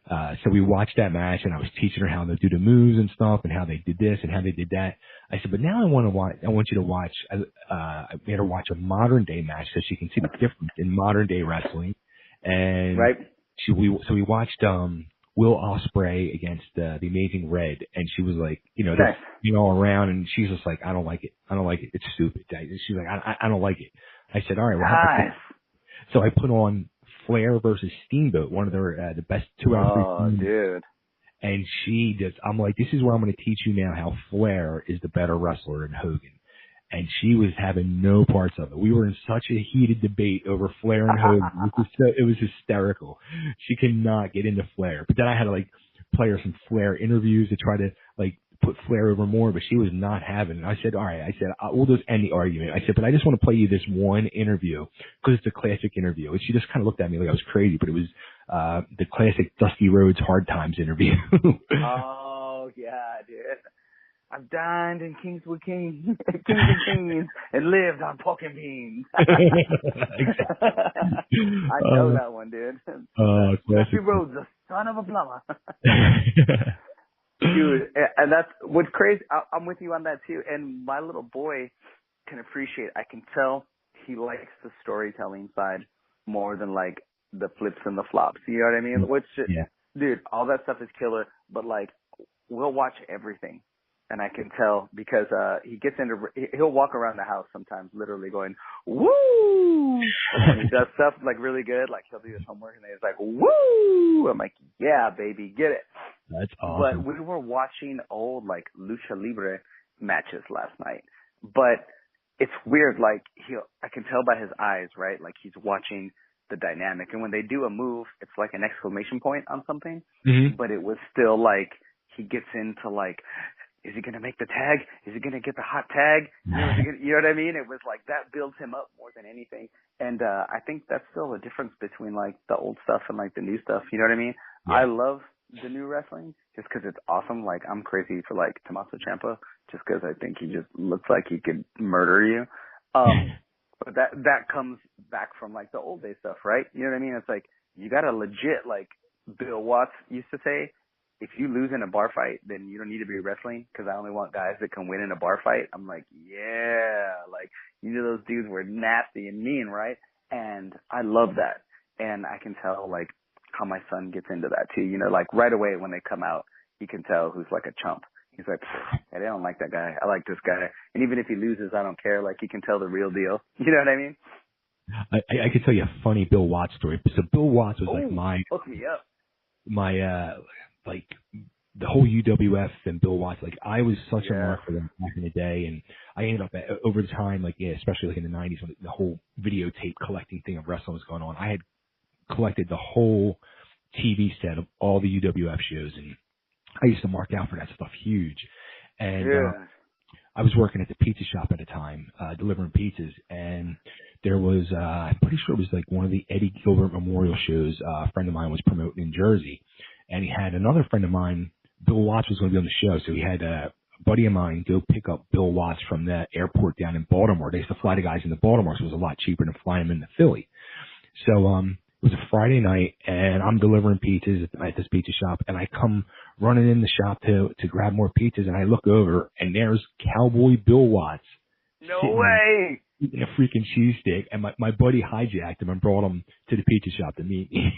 So we watched that match, and I was teaching her how to do the moves and stuff, and how they did this and how they did that. I said, but now I want you to watch. I made her watch a modern day match so she can see the difference in modern day wrestling. And right. We watched Will Ospreay against the Amazing Red, and she was like, they're all around, and she's just like, I don't like it. It's stupid. She's like, I don't like it. I said, all right, well, so I put on Flair versus Steamboat, one of their the best 2 out of 3. Oh, dude. And I'm like, this is where I'm going to teach you now how Flair is the better wrestler than Hogan. and she was having no parts of it. We were in such a heated debate over Flair and Hogan. It was hysterical. She could not get into Flair. But then I had to like play her some Flair interviews to try to like put Flair over more, but she was not having it. I said, all right, we'll just end the argument. I said, but I just want to play you this one interview because it's a classic interview. And she just kind of looked at me like I was crazy, but it was the classic Dusty Rhodes Hard Times interview. Oh, yeah, dude. I've dined in Kings with Kings, Kings and Queens, and lived on pork and beans. I know that one, dude. Dusty Rhodes, the son of a plumber. Dude, and that's what's crazy. I'm with you on that too. And my little boy can appreciate. I can tell he likes the storytelling side more than like the flips and the flops. You know what I mean? Which, dude, all that stuff is killer. But like, we'll watch everything. And I can tell because he'll walk around the house sometimes literally going, woo! And he does stuff like really good. Like he'll do his homework and he's like, woo! I'm like, yeah, baby, get it. That's awesome. But we were watching old like lucha libre matches last night. But it's weird. Like I can tell by his eyes, right? Like he's watching the dynamic. And when they do a move, it's like an exclamation point on something. Mm-hmm. But it was still like he gets into like, is he going to make the tag? Is he going to get the hot tag? You know what I mean? It was like that builds him up more than anything. And I think that's still a difference between like the old stuff and like the new stuff. You know what I mean? Yeah. I love the new wrestling just because it's awesome. Like I'm crazy for like Tommaso Ciampa just because I think he just looks like he could murder you. But that comes back from like the old day stuff, right? You know what I mean? It's like you got to legit, like Bill Watts used to say, if you lose in a bar fight, then you don't need to be wrestling because I only want guys that can win in a bar fight. I'm like, yeah, like, you know, those dudes were nasty and mean, right? And I love that. And I can tell, like, how my son gets into that too. You know, like right away when they come out, you can tell who's like a chump. He's like, hey, I don't like that guy. I like this guy. And even if he loses, I don't care. Like, you can tell the real deal. You know what I mean? I could tell you a funny Bill Watts story. So Bill Watts was like hook me up. Like the whole UWF and Bill Watts, like I was such a mark for them back in the day, and I ended up over the time, like especially like in the 90s when the whole videotape collecting thing of wrestling was going on. I had collected the whole TV set of all the UWF shows, and I used to mark out for that stuff huge. And I was working at the pizza shop at the time, delivering pizzas, and there was I'm pretty sure it was like one of the Eddie Gilbert Memorial shows a friend of mine was promoting in Jersey. And he had another friend of mine, Bill Watts, was going to be on the show. So he had a buddy of mine go pick up Bill Watts from the airport down in Baltimore. They used to fly the guys into Baltimore, so it was a lot cheaper than flying them into Philly. So it was a Friday night, and I'm delivering pizzas at this pizza shop, and I come running in the shop to grab more pizzas, and I look over, and there's Cowboy Bill Watts. No way! Eating a freaking cheesesteak, and my buddy hijacked him and brought him to the pizza shop to meet me.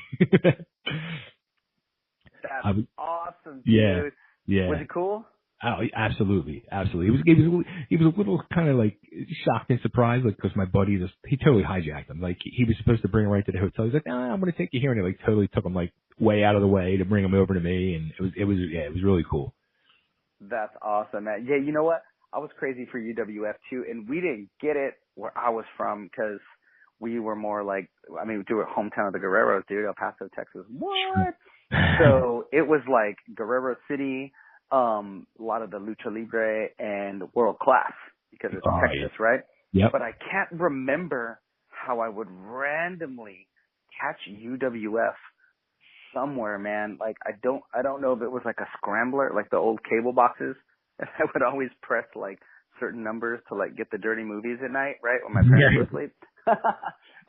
That's awesome, dude. Yeah. Was it cool? Oh, absolutely. He was a little kind of like shocked and surprised, like, because my buddy he totally hijacked him. Like, he was supposed to bring him right to the hotel. He's like, I'm going to take you here. And he like totally took him like way out of the way to bring him over to me. And it was really cool. That's awesome, man. Yeah. You know what? I was crazy for UWF too. And we didn't get it where I was from because we were more like, I mean, we were hometown of the Guerreros, dude, El Paso, Texas. What? So it was like Guerrero City, a lot of the Lucha Libre and World Class because it's Texas, right? Yep. But I can't remember how I would randomly catch UWF somewhere, man. Like I don't know if it was like a scrambler, like the old cable boxes. And I would always press like certain numbers to like get the dirty movies at night, right? When my parents were asleep.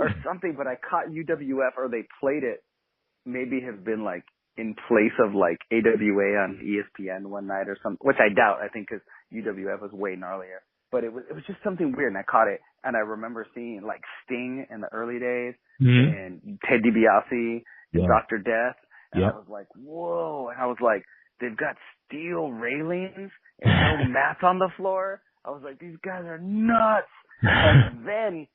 Or something, but I caught UWF or they played it. Maybe have been like in place of like AWA on ESPN one night or something, which I doubt. I think because UWF was way gnarlier, but it was just something weird, and I caught it. And I remember seeing like Sting in the early days and Ted DiBiase and Dr. Death, and I was like, whoa! And I was like, they've got steel railings and no mats on the floor. I was like, these guys are nuts. And then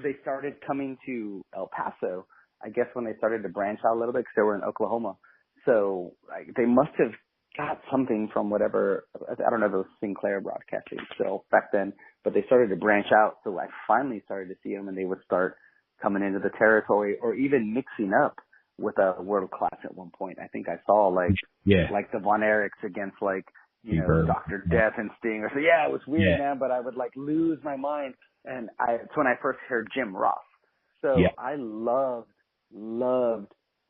they started coming to El Paso. I guess when they started to branch out a little bit because they were in Oklahoma. So like, they must have got something from whatever, I don't know if it was Sinclair Broadcasting still back then, but they started to branch out. So I finally started to see them, and they would start coming into the territory or even mixing up with a world class at one point. I think I saw like the Von Erichs against like, you know, Dr. Death and Sting. Or so yeah, it was weird, man, but I would like lose my mind. And it's when I first heard Jim Ross. So I loved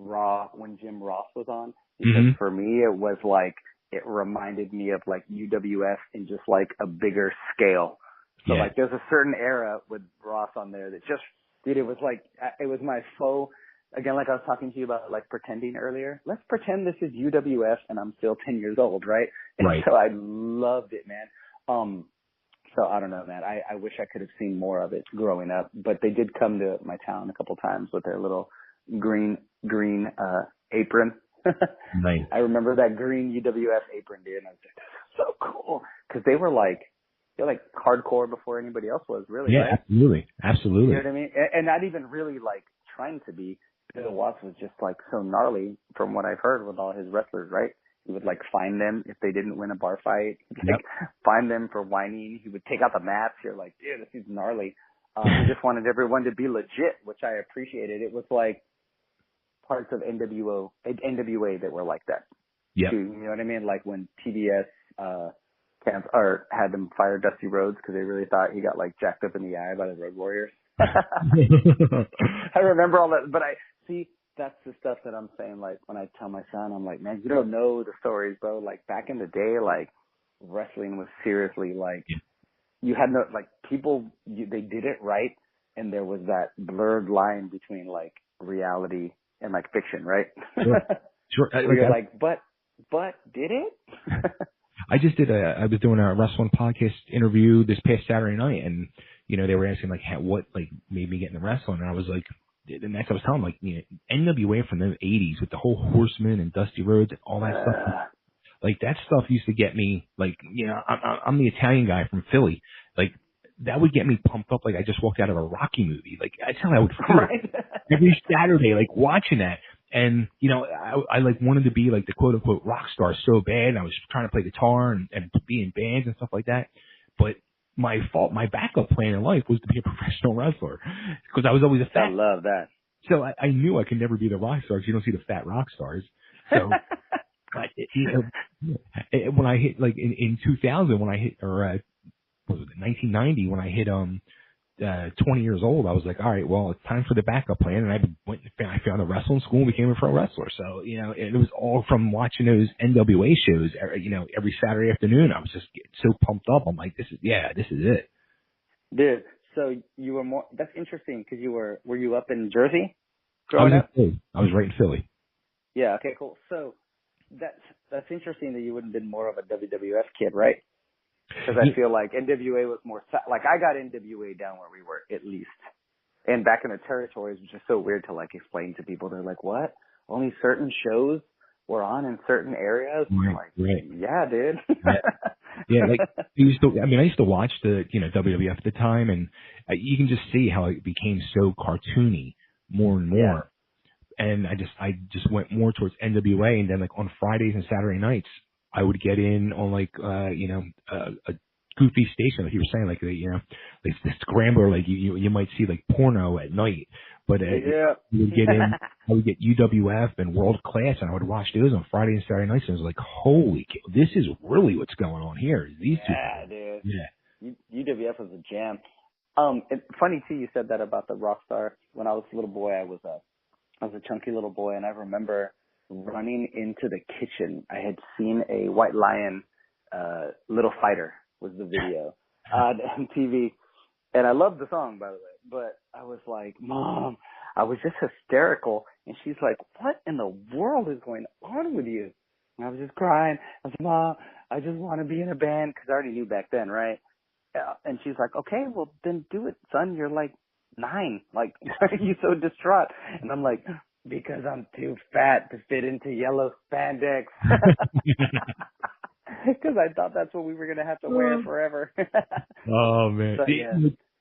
Raw when Jim Ross was on, because for me it was like, it reminded me of like UWF in just like a bigger scale. So like there's a certain era with Ross on there that just, dude, it was like, it was my faux, again, like I was talking to you about like pretending earlier. Let's pretend this is UWF and I'm still 10 years old, right? And so I loved it, man. So I don't know, man. I wish I could have seen more of it growing up, but they did come to my town a couple times with their little green apron. Nice. I remember that green UWF apron, dude. And I was like, that's so cool, because they were like hardcore before anybody else was, really. Yeah, right? absolutely. You know what I mean? And not even really like trying to be. Bill Watts was just like so gnarly, from what I've heard, with all his wrestlers, right? He would like find them if they didn't win a bar fight. He'd like find them for whining. He would take out the mats. You're like, dude, this is gnarly. He just wanted everyone to be legit, which I appreciated. It was like parts of NWA that were like that. Yeah. You know what I mean? Like when TBS had them fire Dusty Rhodes because they really thought he got like jacked up in the eye by the Road Warriors. I remember all that, but that's the stuff that I'm saying. Like when I tell my son, I'm like, man, you don't know the stories, bro. Like back in the day, like wrestling was seriously like, you had no, like people, they did it right. And there was that blurred line between like reality and like fiction, right? Sure. You're like, but did it? I was doing a wrestling podcast interview this past Saturday night, and, you know, they were asking like what like made me get into wrestling. And I was like, and that's what I was telling them, like, you know, NWA from the 80s with the whole Horsemen and Dusty Rhodes and all that stuff. Like that stuff used to get me, like, you know, I'm the Italian guy from Philly. Like that would get me pumped up. Like I just walked out of a Rocky movie. Like that's how I would feel every Saturday, like watching that. And, you know, I like wanted to be like the quote unquote rock star so bad. And I was trying to play guitar and be in bands and stuff like that. But my backup plan in life was to be a professional wrestler, because I was always a fat. I love that. So I knew I could never be the rock star, because you don't see the fat rock stars. So when I hit like in 2000, when I hit, or what was it, 1990, when I hit 20 years old, I was like, all right, well, it's time for the backup plan. And I found a wrestling school and became a pro wrestler. So, you know, it was all from watching those NWA shows, you know, every Saturday afternoon. I was just so pumped up. I'm like, this is it. Dude, so you were more, that's interesting, because were you up in Jersey growing up? I was right in Philly. Yeah, okay, cool. So that's interesting that you wouldn't have been more of a WWF kid, right? Because I feel like NWA was more, like I got NWA down where we were, at least. And back in the territories, which is so weird to like explain to people. They're like, what? Only certain shows were on in certain areas? Right, like, yeah, dude. Yeah, like I used to watch the, you know, WWF at the time, and you can just see how it became so cartoony more and more. Yeah. And I just went more towards NWA, and then like on Fridays and Saturday nights, I would get in on like, you know, a goofy station, like you were saying, like, you know, like the scrambler, like you might see like porno at night, but you would get in, I would get UWF and World Class, and I would watch those on Friday and Saturday nights, and I was like, holy cow, this is really what's going on here. These two. Dude. Yeah. UWF was a jam. It's funny too, you said that about the rock star. When I was a little boy, I was a chunky little boy, and I remember running into the kitchen. I had seen a White Lion, Little Fighter was the video on MTV. And I loved the song, by the way, but I was like, Mom, I was just hysterical. And she's like, what in the world is going on with you? And I was just crying. I was like, Mom, I just want to be in a band, because I already knew back then, right? And she's like, okay, well then do it, son. You're like 9. Like, why are you so distraught? And I'm like, because I'm too fat to fit into yellow spandex. Because I thought that's what we were going to have to wear forever. Oh, man. So, yeah.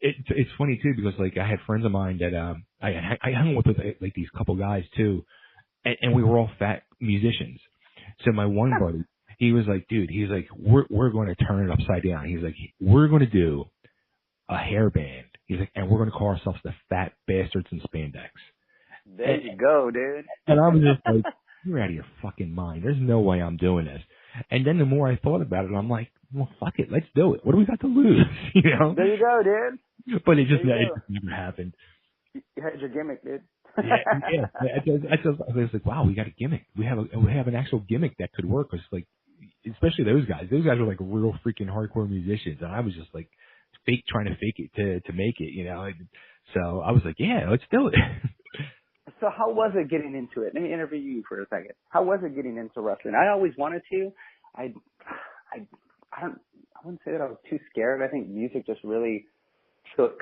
It's funny, too, because, like, I had friends of mine that I hung with like, these couple guys, too, and we were all fat musicians. So my one buddy, he was like, dude, he's like, we're going to turn it upside down. He's like, we're going to do a hair band. He's like, and we're going to call ourselves the Fat Bastards in Spandex. There you go, dude. And I was just like, you're out of your fucking mind. There's no way I'm doing this. And then the more I thought about it, I'm like, well, fuck it. Let's do it. What do we got to lose? You know? There you go, dude. But it just never happened. You had your gimmick, dude. Yeah. I was like, wow, we got a gimmick. We have an actual gimmick that could work. Cause like, especially those guys. Those guys were like real freaking hardcore musicians, and I was just like trying to fake it to make it, you know. And so I was like, yeah, let's do it. So how was it getting into it? Let me interview you for a second. How was it getting into wrestling? I always wanted to. I wouldn't say that I was too scared. I think music just really took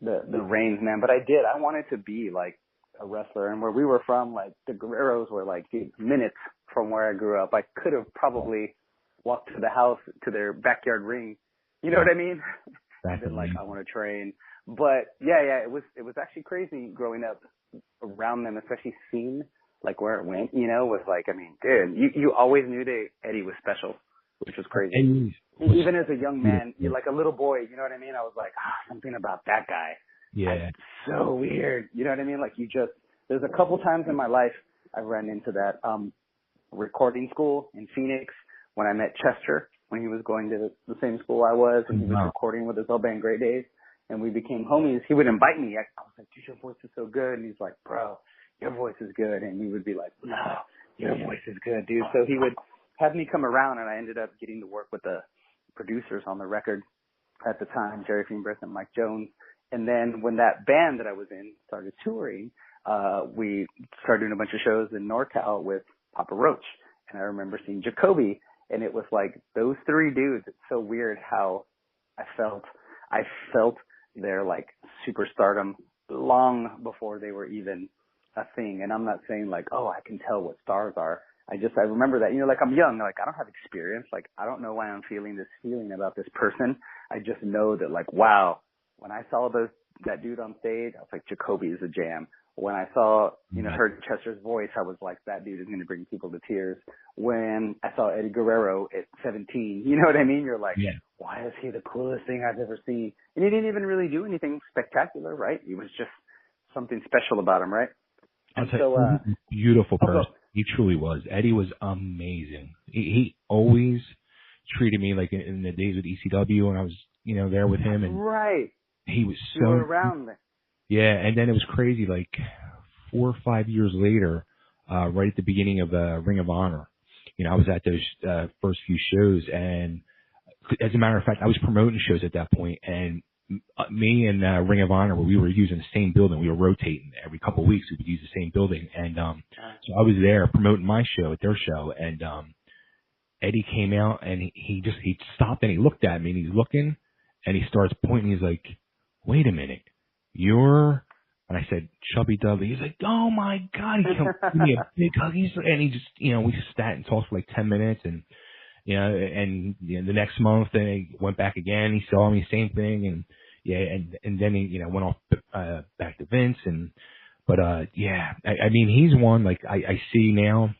the reins, man. But I did. I wanted to be like a wrestler. And where we were from, like the Guerreros were like minutes from where I grew up. I could have probably walked to the house, to their backyard ring. You know what I mean? I've been like, I want to train. But yeah, it was actually crazy growing up around them, especially seeing like where it went, you know, was like, I mean, dude, you always knew that Eddie was special, which was crazy. Even as a young man, you're like a little boy, you know what I mean? I was like, something about that guy. Yeah. So weird. You know what I mean? Like there's a couple times in my life I've run into that, recording school in Phoenix when I met Chester, when he was going to the same school I was, and he was recording with his old band Great Days. And we became homies. He would invite me. I was like, dude, your voice is so good. And he's like, bro, your voice is good. And we would be like, no, your voice is good, dude. So he would have me come around, and I ended up getting to work with the producers on the record at the time, Jerry Fienbreth and Mike Jones. And then when that band that I was in started touring, we started doing a bunch of shows in NorCal with Papa Roach. And I remember seeing Jacoby, and it was like those three dudes. It's so weird how I felt their like superstardom long before they were even a thing. And I'm not saying like, oh, I can tell what stars are. I remember that, you know, like I'm young, like I don't have experience. Like I don't know why I'm feeling this feeling about this person. I just know that like, wow, when I saw that dude on stage, I was like, Jacoby is a jam. When I saw, you know, heard Chester's voice, I was like, that dude is going to bring people to tears. When I saw Eddie Guerrero at 17, you know what I mean? You're like, why is he the coolest thing I've ever seen? And he didn't even really do anything spectacular, right? He was just something special about him, right? And so, beautiful person. He truly was. Eddie was amazing. He always treated me like in the days with ECW, and I was, you know, there with him. And right. He was so. You were around there. Yeah, and then it was crazy. Like 4 or 5 years later, right at the beginning of Ring of Honor, you know, I was at those first few shows, and as a matter of fact, I was promoting shows at that point, and me and Ring of Honor, we were using the same building. We were rotating every couple of weeks. We would use the same building, and so I was there promoting my show at their show, and Eddie came out, and he stopped, and he looked at me, and he's looking, and he starts pointing. He's like, "Wait a minute. And I said, Chubby Dudley. He's like, oh my God. He gave me a big hug. And he just, you know, we sat and talked for like 10 minutes. And, you know, the next month, then he went back again. He saw me, same thing. And yeah, and then he, you know, went off back to Vince. But I mean, he's one, like, I see now,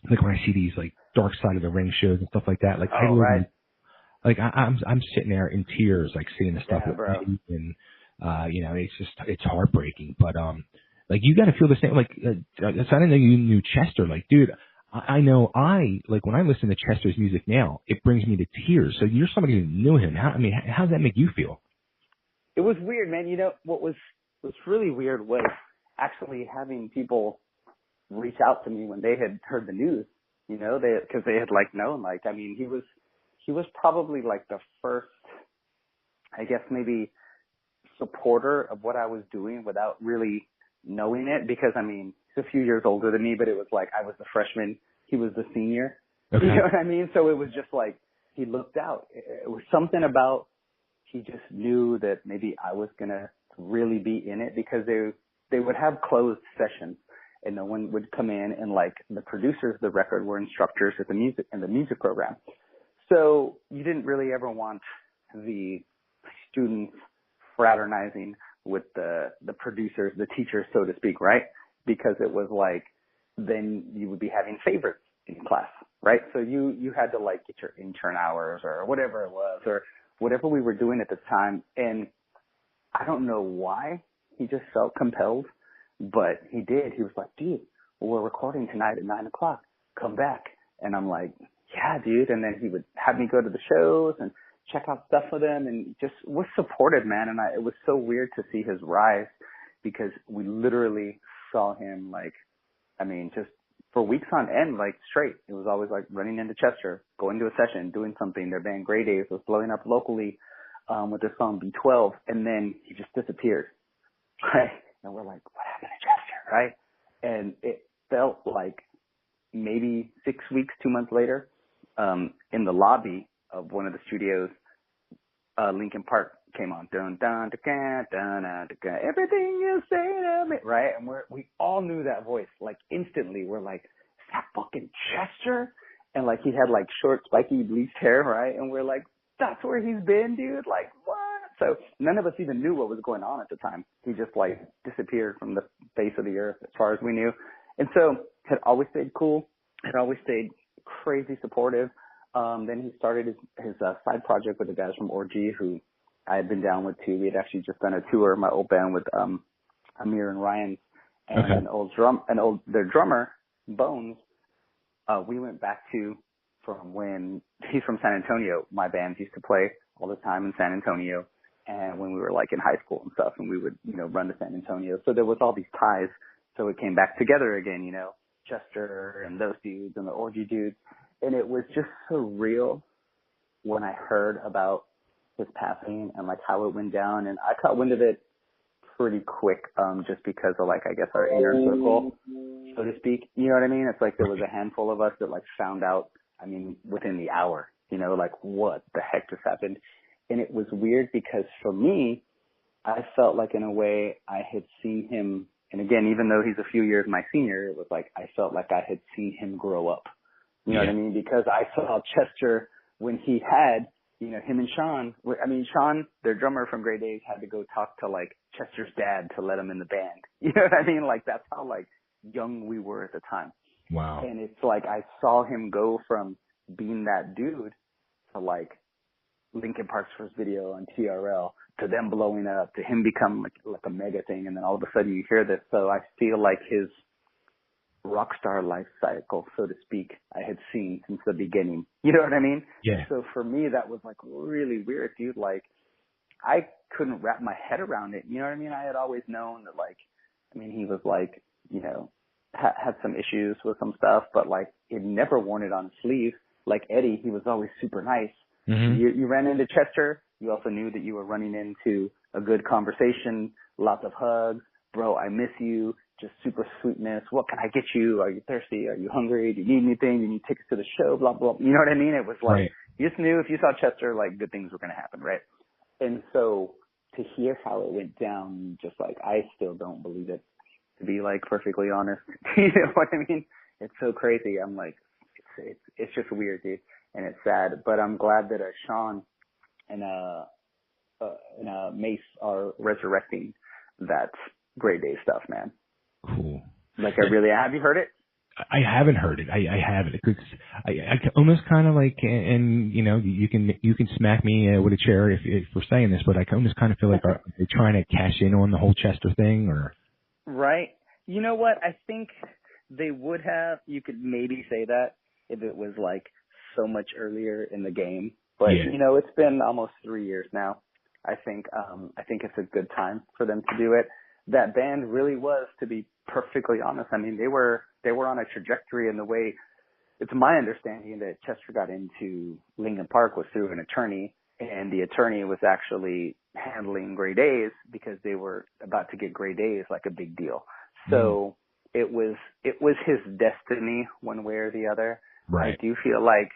like when I see these like Dark Side of the Ring shows and stuff like that, like, I'm sitting there in tears, like seeing the stuff with me, and, you know, it's heartbreaking, but, like, you gotta feel the same, like, I didn't know you knew Chester, like, dude, I know like, when I listen to Chester's music now, it brings me to tears, so you're somebody who knew him, how does that make you feel? It was weird, man, you know, what was really weird was actually having people reach out to me when they had heard the news, you know, cause they had, like, known, like, I mean, he was probably, like, the first, I guess, maybe supporter of what I was doing without really knowing it, because I mean, he's a few years older than me, but it was like I was the freshman, he was the senior. Okay. You know what I mean? So it was just like he looked out. It was something about, he just knew that maybe I was gonna really be in it, because they would have closed sessions and no one would come in, and like the producers of the record were instructors at the music program. So you didn't really ever want the students fraternizing with the producers, the teachers, so to speak, right? Because it was like, then you would be having favorites in class, right? So you had to like get your intern hours or whatever it was or whatever we were doing at the time. And I don't know why he just felt compelled, but he did. He was like, dude, we're recording tonight at 9:00. Come back. And I'm like, yeah, dude. And then he would have me go to the shows and check out stuff with him and just was supportive, man. And it was so weird to see his rise because we literally saw him like, I mean, just for weeks on end, like straight. It was always like running into Chester, going to a session, doing something. Their band Grey Days was blowing up locally with their song B12, and then he just disappeared. Right? And we're like, what happened to Chester? Right? And it felt like maybe 6 weeks, 2 months later, in the lobby of one of the studios, Linkin Park came on. Dun, dun, dun, dun, dun, dun, everything you say to me. Right? And we all knew that voice. Like instantly, we're like, is that fucking Chester? And like he had like short, spiky, bleached hair, right? And we're like, that's where he's been, dude. Like, what? So none of us even knew what was going on at the time. He just like disappeared from the face of the earth as far as we knew. And so had always stayed cool, had always stayed crazy supportive. Then he started his side project with the guys from Orgy, who I had been down with too. We had actually just done a tour, my old band with Amir and Ryan, and okay. Their drummer Bones. We went back to from when he's from San Antonio. My bands used to play all the time in San Antonio, and when we were like in high school and stuff, and we would run to San Antonio. So there was all these ties. So it came back together again, Chester and those dudes and the Orgy dudes. And it was just surreal when I heard about his passing and like how it went down. And I caught wind of it pretty quick, just because of like, I guess our inner circle, so to speak. You know what I mean? It's like there was a handful of us that like found out, I mean, within the hour, like what the heck just happened. And it was weird because for me, I felt like in a way I had seen him. And again, even though he's a few years my senior, it was like I felt like I had seen him grow up. You know what I mean? Because I saw Chester when he had, him and Sean. I mean, Sean, their drummer from Grey Days, had to go talk to like Chester's dad to let him in the band. You know what I mean? Like that's how like young we were at the time. Wow. And it's like I saw him go from being that dude to like Linkin Park's first video on TRL to them blowing up to him become like a mega thing. And then all of a sudden you hear this. So I feel like his rock star life cycle, so to speak, I had seen since the beginning. You know what I mean? Yeah. So for me, that was like really weird, dude. Like I couldn't wrap my head around it. You know what I mean? I had always known that like, I mean, he was like, had some issues with some stuff, but like it never worn it on his sleeve. Like Eddie, he was always super nice. Mm-hmm. You ran into Chester. You also knew that you were running into a good conversation, lots of hugs. Bro, I miss you. Just super sweetness. What can I get you? Are you thirsty? Are you hungry? Do you need anything? Do you need tickets to the show? Blah, blah. You know what I mean? It was like, right. You just knew if you saw Chester, like good things were going to happen, right? And so to hear how it went down, just like, I still don't believe it, to be like perfectly honest. You know what I mean? It's so crazy. I'm like, it's just weird, dude. And it's sad, but I'm glad that Sean and Mace are resurrecting that Grey Day stuff, man. Cool. Like I really have. You heard it? I haven't heard it. I haven't. I almost kind of like, and you can smack me with a chair if we're saying this, but I almost kind of feel like are they trying to cash in on the whole Chester thing, or? Right. You know what? I think they would have. You could maybe say that if it was like so much earlier in the game, but it's been almost 3 years now. I think it's a good time for them to do it. That band really was, to be perfectly honest. I mean, they were on a trajectory in the way. It's my understanding that Chester got into Linkin Park was through an attorney, and the attorney was actually handling Grey Days because they were about to get Grey Days like a big deal. So it was his destiny one way or the other. Right. I do feel like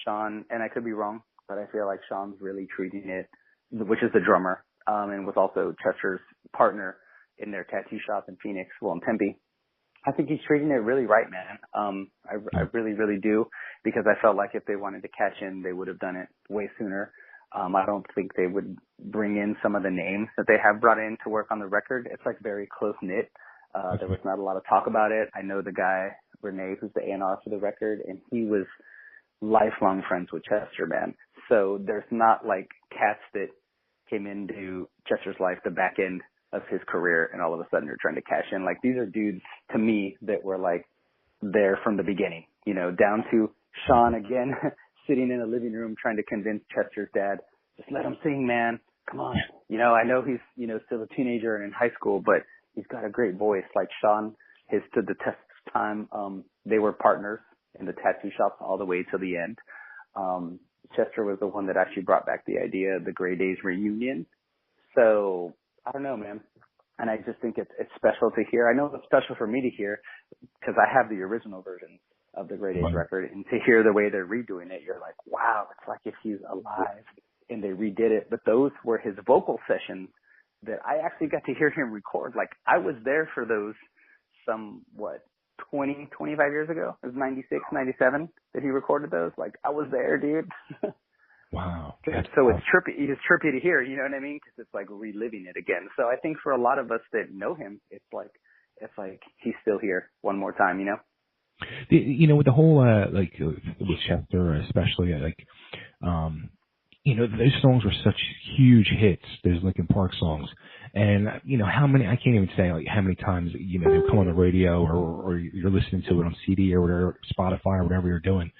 Sean, and I could be wrong, but I feel like Sean's really treating it, which is the drummer, and was also Chester's partner in their tattoo shop in Phoenix, in Tempe. I think he's treating it really right, man. I really, really do, because I felt like if they wanted to catch in, they would have done it way sooner. I don't think they would bring in some of the names that they have brought in to work on the record. It's like very close knit. There was not a lot of talk about it. I know the guy, Renee, who's the A&R for the record, and he was lifelong friends with Chester, man. So there's not like cats that came into Chester's life the back end of his career and all of a sudden they're trying to cash in. Like these are dudes to me that were like there from the beginning, you know, down to Sean again, sitting in a living room trying to convince Chester's dad, just let him sing, man. Come on. You know, I know he's, you know, still a teenager and in high school, but he's got a great voice. Like Sean has stood the test of time. They were partners in the tattoo shop all the way till the end. Chester was the one that actually brought back the idea of the Gray Days reunion. So I don't know, man. And I just think it's special to hear. I know it's special for me to hear because I have the original version of the Gray Days record, and to hear the way they're redoing it, you're like, wow, it's like if he's alive and they redid it. But those were his vocal sessions that I actually got to hear him record. Like I was there for those 20, 25 years ago. It was 96, 97 that he recorded those. Like I was there, dude. Wow. So it's trippy. It's trippy to hear, you know what I mean? Because it's like reliving it again. So I think for a lot of us that know him, it's like he's still here one more time, you know? You know, with the whole, like, with Chester especially, like, you know, those songs were such huge hits, those Linkin Park songs. And, you know, how many, I can't even say, like, how many times, you know, they come on the radio or you're listening to it on CD or whatever, Spotify or whatever you're doing.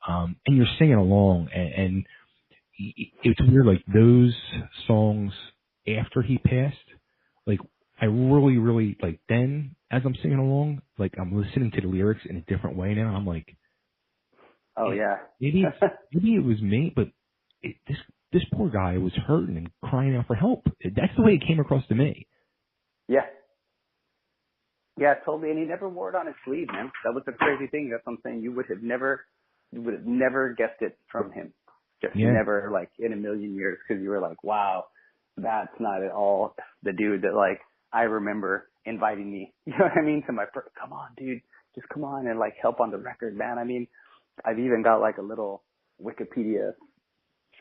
And you're singing along and it's weird, like, those songs after he passed, like, I really, really, like, then, as I'm singing along, like, I'm listening to the lyrics in a different way now. I'm like, oh, yeah. maybe it was me, but this poor guy was hurting and crying out for help. That's the way it came across to me. Yeah. Yeah, totally. And he never wore it on his sleeve, man. That was the crazy thing. That's what I'm saying. You would have never guessed it from him. Just never, like, in a million years, because you were like, wow, that's not at all the dude that, like, I remember inviting me, you know what I mean, to my first, come on, dude, just come on and, like, help on the record, man. I mean, I've even got, like, a little Wikipedia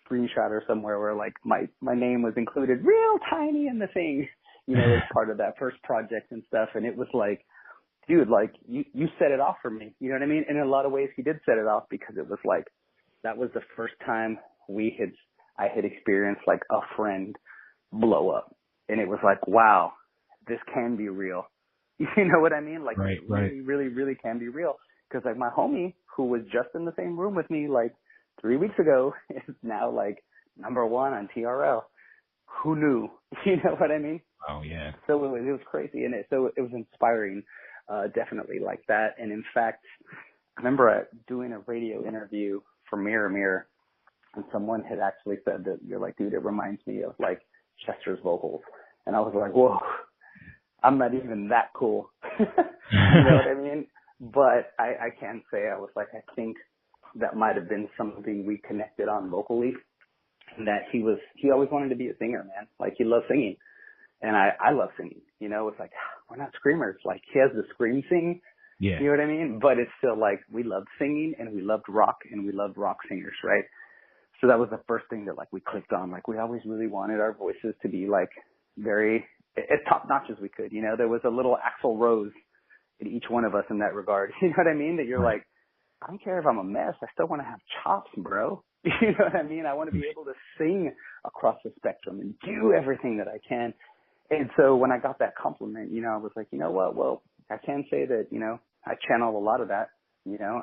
screenshot or somewhere where, like, my name was included real tiny in the thing, you know, as part of that first project and stuff. And it was like, dude, like, you set it off for me, you know what I mean? And in a lot of ways he did set it off, because it was like, that was the first time I had experienced, like, a friend blow up. And it was like, wow, this can be real. You know what I mean? Like, right, it really, really, really can be real. Because, like, my homie, who was just in the same room with me, like, 3 weeks ago, is now, like, number one on TRL. Who knew? You know what I mean? Oh, yeah. So it was crazy. And so it was inspiring, definitely, like that. And, in fact, I remember doing a radio interview for Mirror, and someone had actually said that, you're like, dude, it reminds me of, like, Chester's vocals. And I was like, whoa, I'm not even that cool. You know what I mean? But I can say I was like, I think that might have been something we connected on vocally, and that he always wanted to be a singer, man. Like, he loved singing. And I love singing. You know, it's like, we're not screamers. Like, he has the scream thing. Yeah. You know what I mean? But it's still like, we loved singing and we loved rock and we loved rock singers, right? So that was the first thing that, like, we clicked on. Like, we always really wanted our voices to be, like, very as top notch as we could. You know, there was a little Axl Rose in each one of us in that regard. You know what I mean? That you're like, I don't care if I'm a mess. I still want to have chops, bro. You know what I mean? I want to be able to sing across the spectrum and do everything that I can. And so when I got that compliment, you know, I was like, you know what? Well, I can say that, you know, I channel a lot of that. You know,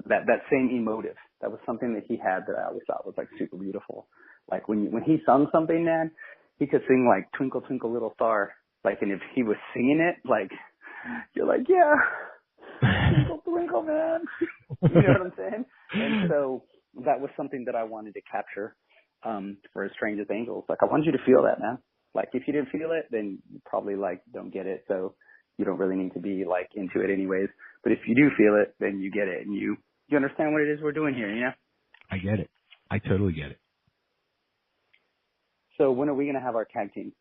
that same emotive, that was something that he had that I always thought was, like, super beautiful. Like, when he sung something, man, he could sing, like, Twinkle, Twinkle, Little Star. Like, and if he was singing it, like, you're like, yeah, twinkle, twinkle, man. You know what I'm saying? And so that was something that I wanted to capture for As Strange as Angels. Like, I wanted you to feel that, man. Like, if you didn't feel it, then you probably, like, don't get it. So you don't really need to be, like, into it anyways. But if you do feel it, then you get it, and you understand what it is we're doing here, you know? I get it. I totally get it. So when are we going to have our tag team?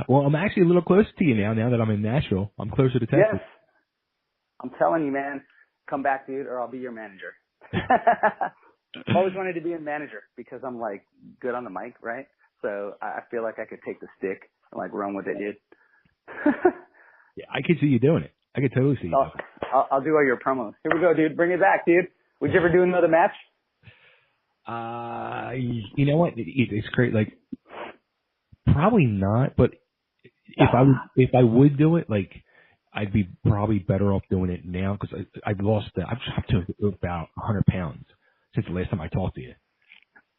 Well, I'm actually a little closer to you now that I'm in Nashville. I'm closer to Texas. Yes. I'm telling you, man, come back, dude, or I'll be your manager. I've always wanted to be a manager because I'm, like, good on the mic, right? So I feel like I could take the stick and, like, run with it, dude. Yeah, I could see you doing it. I could totally see you doing it. I'll do all your promos. Here we go, dude. Bring it back, dude. Would you ever do another match? You know what? It's great. Like, probably not. But if I would do it, like, I'd be probably better off doing it now because I've dropped to about 100 pounds since the last time I talked to you.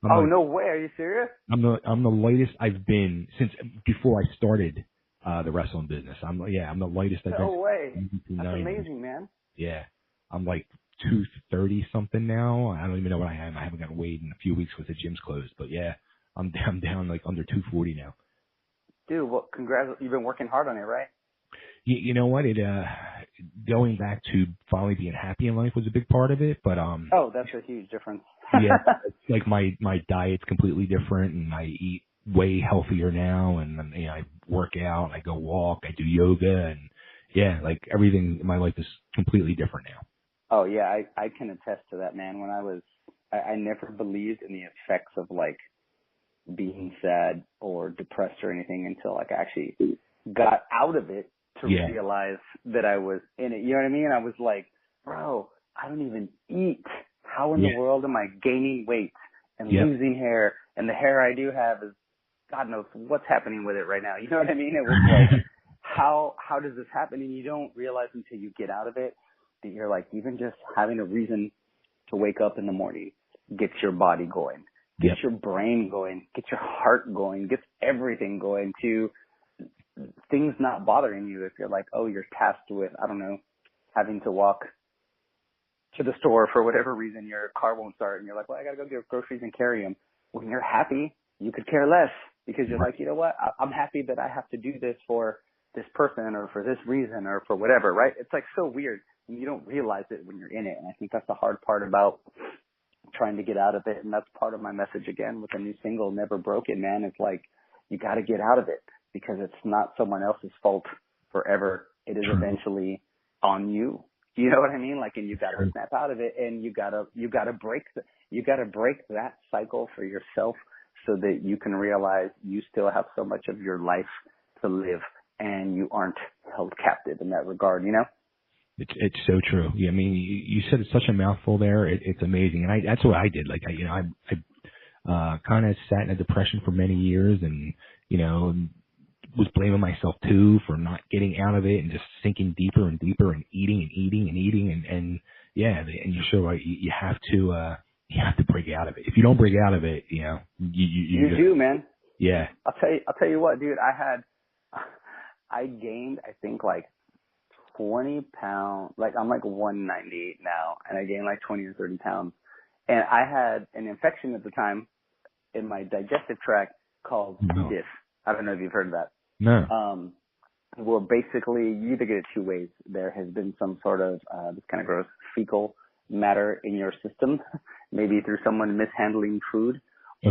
No way! Are you serious? I'm the lightest I've been since before I started the wrestling business. I'm the lightest I've been. No way! That's 90. amazing, man. Yeah, I'm like 230 something now. I don't even know what I am. I haven't got weighed in a few weeks because the gym's closed. But yeah, I'm down like under 240 now. Dude, well, congrats! You've been working hard on it, right? You know what? Going back to finally being happy in life was a big part of it. But that's a huge difference. yeah, like my diet's completely different, and I eat way healthier now, and I work out, I go walk, I do yoga, and yeah, like everything in my life is completely different now. Oh yeah, I can attest to that, man. When I never believed in the effects of like being sad or depressed or anything until like I actually got out of it to realize that I was in it. You know what I mean? I was like, bro, I don't even eat. How in the world am I gaining weight and losing hair? And the hair I do have is, God knows what's happening with it right now. You know what I mean? It was like, how does this happen? And you don't realize until you get out of it that you're like, even just having a reason to wake up in the morning gets your body going, gets your brain going, gets your heart going, gets everything going to things not bothering you. If you're like, oh, you're tasked with, I don't know, having to walk to the store for whatever reason, your car won't start, and you're like, well, I got to go get groceries and carry them. When you're happy, you could care less because you're like, you know what? I'm happy that I have to do this for this person or for this reason or for whatever, right? It's like so weird, and you don't realize it when you're in it. And I think that's the hard part about trying to get out of it. And that's part of my message again with the new single, Never Broken, man. It's like, you got to get out of it because it's not someone else's fault forever. It is eventually on you. You know what I mean? Like, and you got to snap out of it, and you got to break that cycle for yourself so that you can realize you still have so much of your life to live and you aren't held captive in that regard, you know? It's so true. Yeah, I mean, you said it's such a mouthful there. It's amazing. And that's what I did. Like, I kind of sat in a depression for many years and, was blaming myself too for not getting out of it and just sinking deeper and deeper and eating and and you're sure right. You have to break out of it. If you don't break out of it, you just do, man. Yeah. I'll tell you what, dude, I gained, I think like 20 pounds, like I'm like 190 now, and I gained like 20 or 30 pounds. And I had an infection at the time in my digestive tract called DIF. I don't know if you've heard of that. No. Well, basically, you either get it two ways. There has been some sort of, this kind of gross, fecal matter in your system, maybe through someone mishandling food,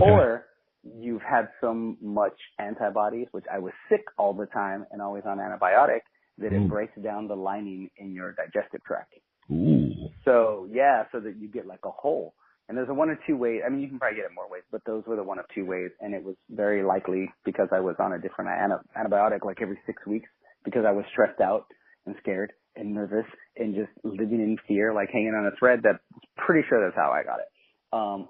or you've had so much antibodies, which I was sick all the time and always on antibiotic, that it breaks down the lining in your digestive tract. Ooh. So that you get like a hole. And there's a one or two ways. I mean, you can probably get it more ways, but those were the one of two ways. And it was very likely because I was on a different antibiotic like every 6 weeks because I was stressed out and scared and nervous and just living in fear, like hanging on a thread. That's pretty sure that's how I got it.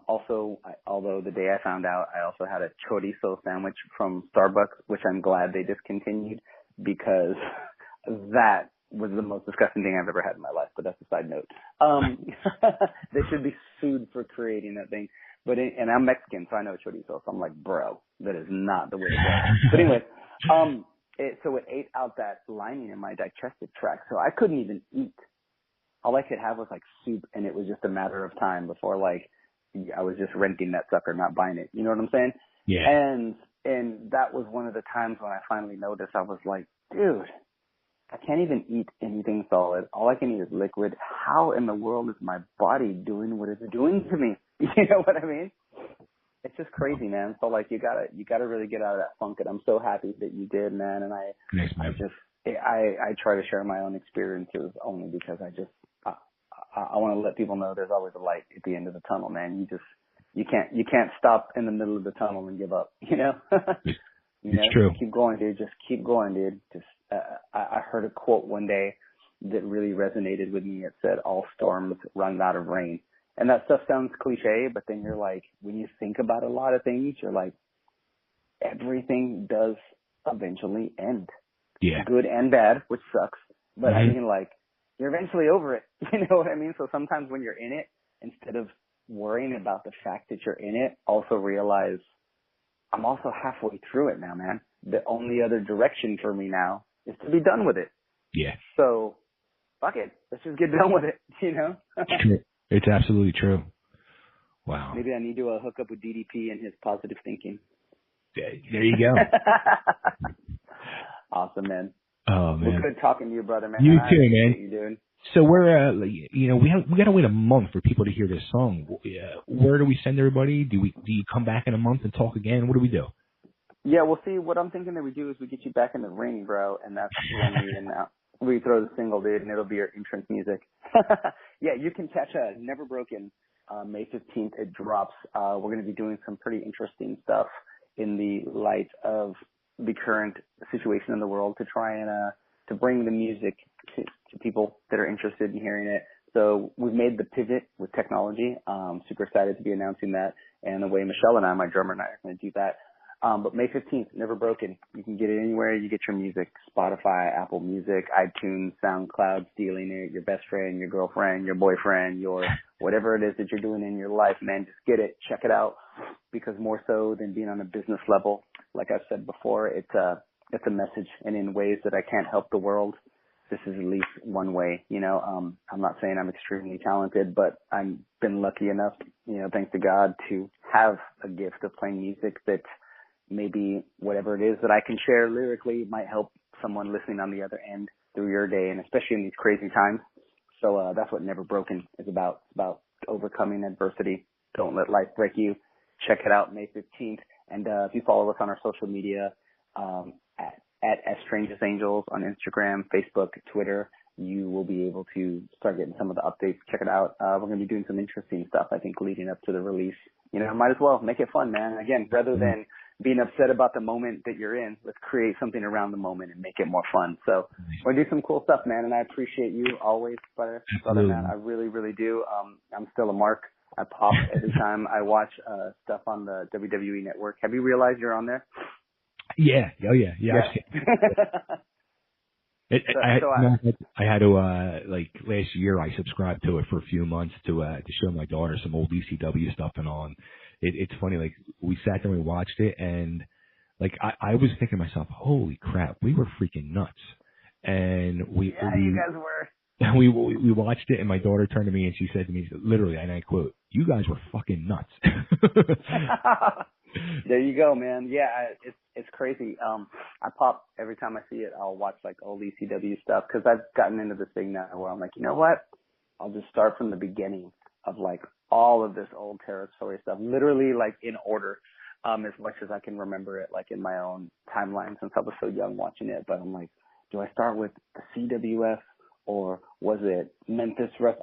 Also, although the day I found out, I also had a chorizo sandwich from Starbucks, which I'm glad they discontinued because that was the most disgusting thing I've ever had in my life, but that's a side note. They should be sued for creating that thing. And I'm Mexican, so I know chorizo, so I'm like, bro, that is not the way to go. But anyway, it ate out that lining in my digestive tract, so I couldn't even eat. All I could have was like soup, and it was just a matter of time before like I was just renting that sucker, not buying it. You know what I'm saying? Yeah. And that was one of the times when I finally noticed. I was like, dude, I can't even eat anything solid. All I can eat is liquid. How in the world is my body doing what it's doing to me? You know what I mean? It's just crazy, man. So like you gotta really get out of that funk, and I'm so happy that you did, man. And I try to share my own experiences only because I want to let people know there's always a light at the end of the tunnel, man. You can't stop in the middle of the tunnel and give up, you know? It's true. Keep going, dude. Just keep going, dude. Just I heard a quote one day that really resonated with me. It said, all storms run out of rain. And that stuff sounds cliche, but then you're like, when you think about a lot of things, you're like, everything does eventually end. Yeah. Good and bad, which sucks. But Mm-hmm. I mean, like, you're eventually over it. You know what I mean? So sometimes when you're in it, instead of worrying about the fact that you're in it, also realize I'm also halfway through it now, man. The only other direction for me now is to be done with it. Yeah. So, fuck it. Let's just get done with it, you know? True. It's absolutely true. Wow. Maybe I need to hook up with DDP and his positive thinking. There you go. Awesome, man. Oh, man. Well, good talking to you, brother, man. You I too, appreciate man. you, dude. So we're, we got to wait a month for people to hear this song. Where do we send everybody? Do you come back in a month and talk again? What do we do? Yeah, we'll see. What I'm thinking that we do is we get you back in the ring, bro, and that's when we throw the single, dude, and it'll be your entrance music. Yeah, you can catch Never Broken May 15th. It drops. We're going to be doing some pretty interesting stuff in the light of the current situation in the world to try and to bring the music to people that are interested in hearing it. So we've made the pivot with technology. Super excited to be announcing that. And the way Michelle and I, my drummer and I, are going to do that. But May 15th, Never Broken. You can get it anywhere you get your music. Spotify, Apple Music, iTunes, SoundCloud, stealing it, your best friend, your girlfriend, your boyfriend, your whatever it is that you're doing in your life, man, just get it, check it out. Because more so than being on a business level, like I've said before, it's a message. And in ways that I can't help the world, this is at least one way, you know. I'm not saying I'm extremely talented, but I've been lucky enough, you know, thanks to God, to have a gift of playing music that maybe whatever it is that I can share lyrically might help someone listening on the other end through your day, and especially in these crazy times. So that's what Never Broken is about. It's about overcoming adversity. Don't let life break you. Check it out May 15th. And if you follow us on our social media, at As Strange as Angels on Instagram, Facebook, Twitter, you will be able to start getting some of the updates. Check it out. We're going to be doing some interesting stuff, I think, leading up to the release. You know, might as well make it fun, man. Again, rather than being upset about the moment that you're in, let's create something around the moment and make it more fun. So we're going to do some cool stuff, man, and I appreciate you always, brother, man. I really, really do. I'm still a mark. I pop every time I watch stuff on the WWE Network. Have you realized you're on there? Yeah. Oh, yeah. Yeah. I had to, like, last year I subscribed to it for a few months to show my daughter some old ECW stuff and all. And it's funny, like, we sat there and we watched it, and, like, I was thinking to myself, holy crap, we were freaking nuts. And you guys were. We watched it, and my daughter turned to me and she said to me, literally, and I quote, "You guys were fucking nuts." There you go, man. Yeah, it's crazy. I pop every time I see it. I'll watch like old ECW stuff because I've gotten into this thing now where I'm like, you know what? I'll just start from the beginning of like all of this old territory stuff, literally like in order, as much as I can remember it, like in my own timeline since I was so young watching it. But I'm like, do I start with the CWF? Or was it Memphis like,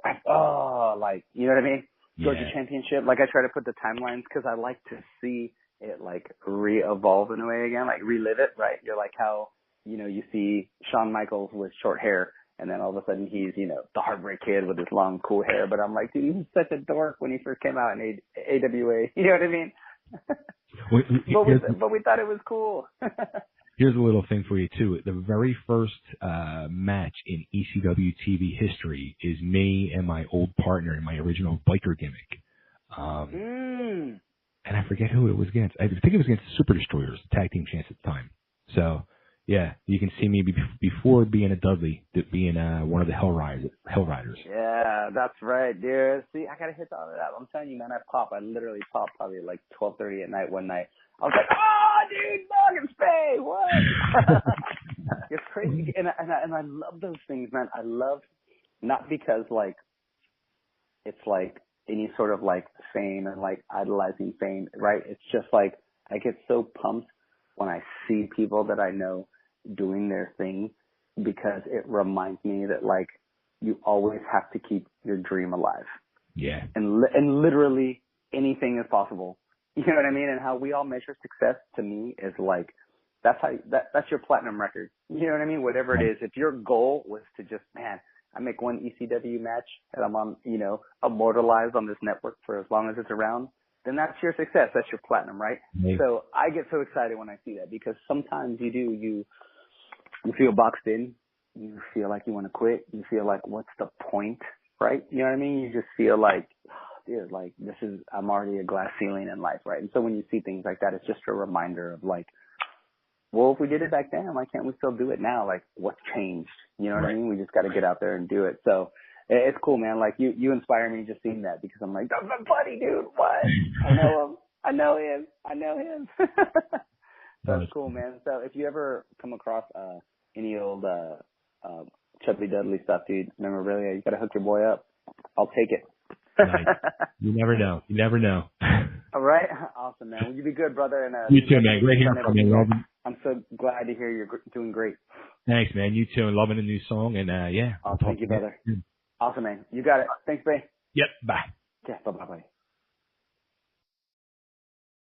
you know what I mean? Georgia Championship. Like, I try to put the timelines because I like to see it, like, re-evolve in a way again, like, relive it, right? You're like how, you know, you see Shawn Michaels with short hair, and then all of a sudden he's, you know, the Heartbreak Kid with his long, cool hair. But I'm like, dude, he was such a dork when he first came out in AWA. You know what I mean? But we thought it was cool. Here's a little thing for you, too. The very first match in ECW TV history is me and my old partner in my original biker gimmick. And I forget who it was against. I think it was against Super Destroyers, the tag team champs at the time. So, yeah, you can see me before being a Dudley, being one of the Hell Riders. Yeah, that's right, dude. See, I got to hit all of that. I'm telling you, man, I literally popped probably like 12:30 at night one night. I was like, oh, dude, Morgan Spey, what? It's crazy. And I love those things, man. I love, not because, like, it's, like, any sort of, like, fame and, like, idolizing fame, right? It's just, like, I get so pumped when I see people that I know doing their thing because it reminds me that, like, you always have to keep your dream alive. Yeah. And literally anything is possible. You know what I mean? And how we all measure success to me is like, that's your platinum record. You know what I mean? Whatever it is, if your goal was to just, man, I make one ECW match and I'm on, you know, immortalized on this network for as long as it's around, then that's your success. That's your platinum, right? Right. So I get so excited when I see that because sometimes you feel boxed in. You feel like you want to quit. You feel like, what's the point, right? You know what I mean? You just feel like, dude, like I'm already a glass ceiling in life, right? And so when you see things like that, it's just a reminder of like, well, if we did it back then, why can't we still do it now? Like, what's changed? You know what I mean? We just got to get out there and do it. So it's cool, man. Like, you inspire me just seeing that because I'm like, that's my buddy, dude. What? I know him. I know him. That's cool, man. So if you ever come across any old Chubby Dudley stuff, dude, memorabilia, you got to hook your boy up. I'll take it. Nice. You never know. All right. Awesome, man. Well, you be good, brother. And you too, man. Great hearing from you. I'm so glad to hear you're doing great. Thanks, man. You too. And loving the new song. And, yeah. Thank you, brother. Awesome, man. You got it. Thanks, Bay. Yep. Bye. Yeah, bye-bye, buddy.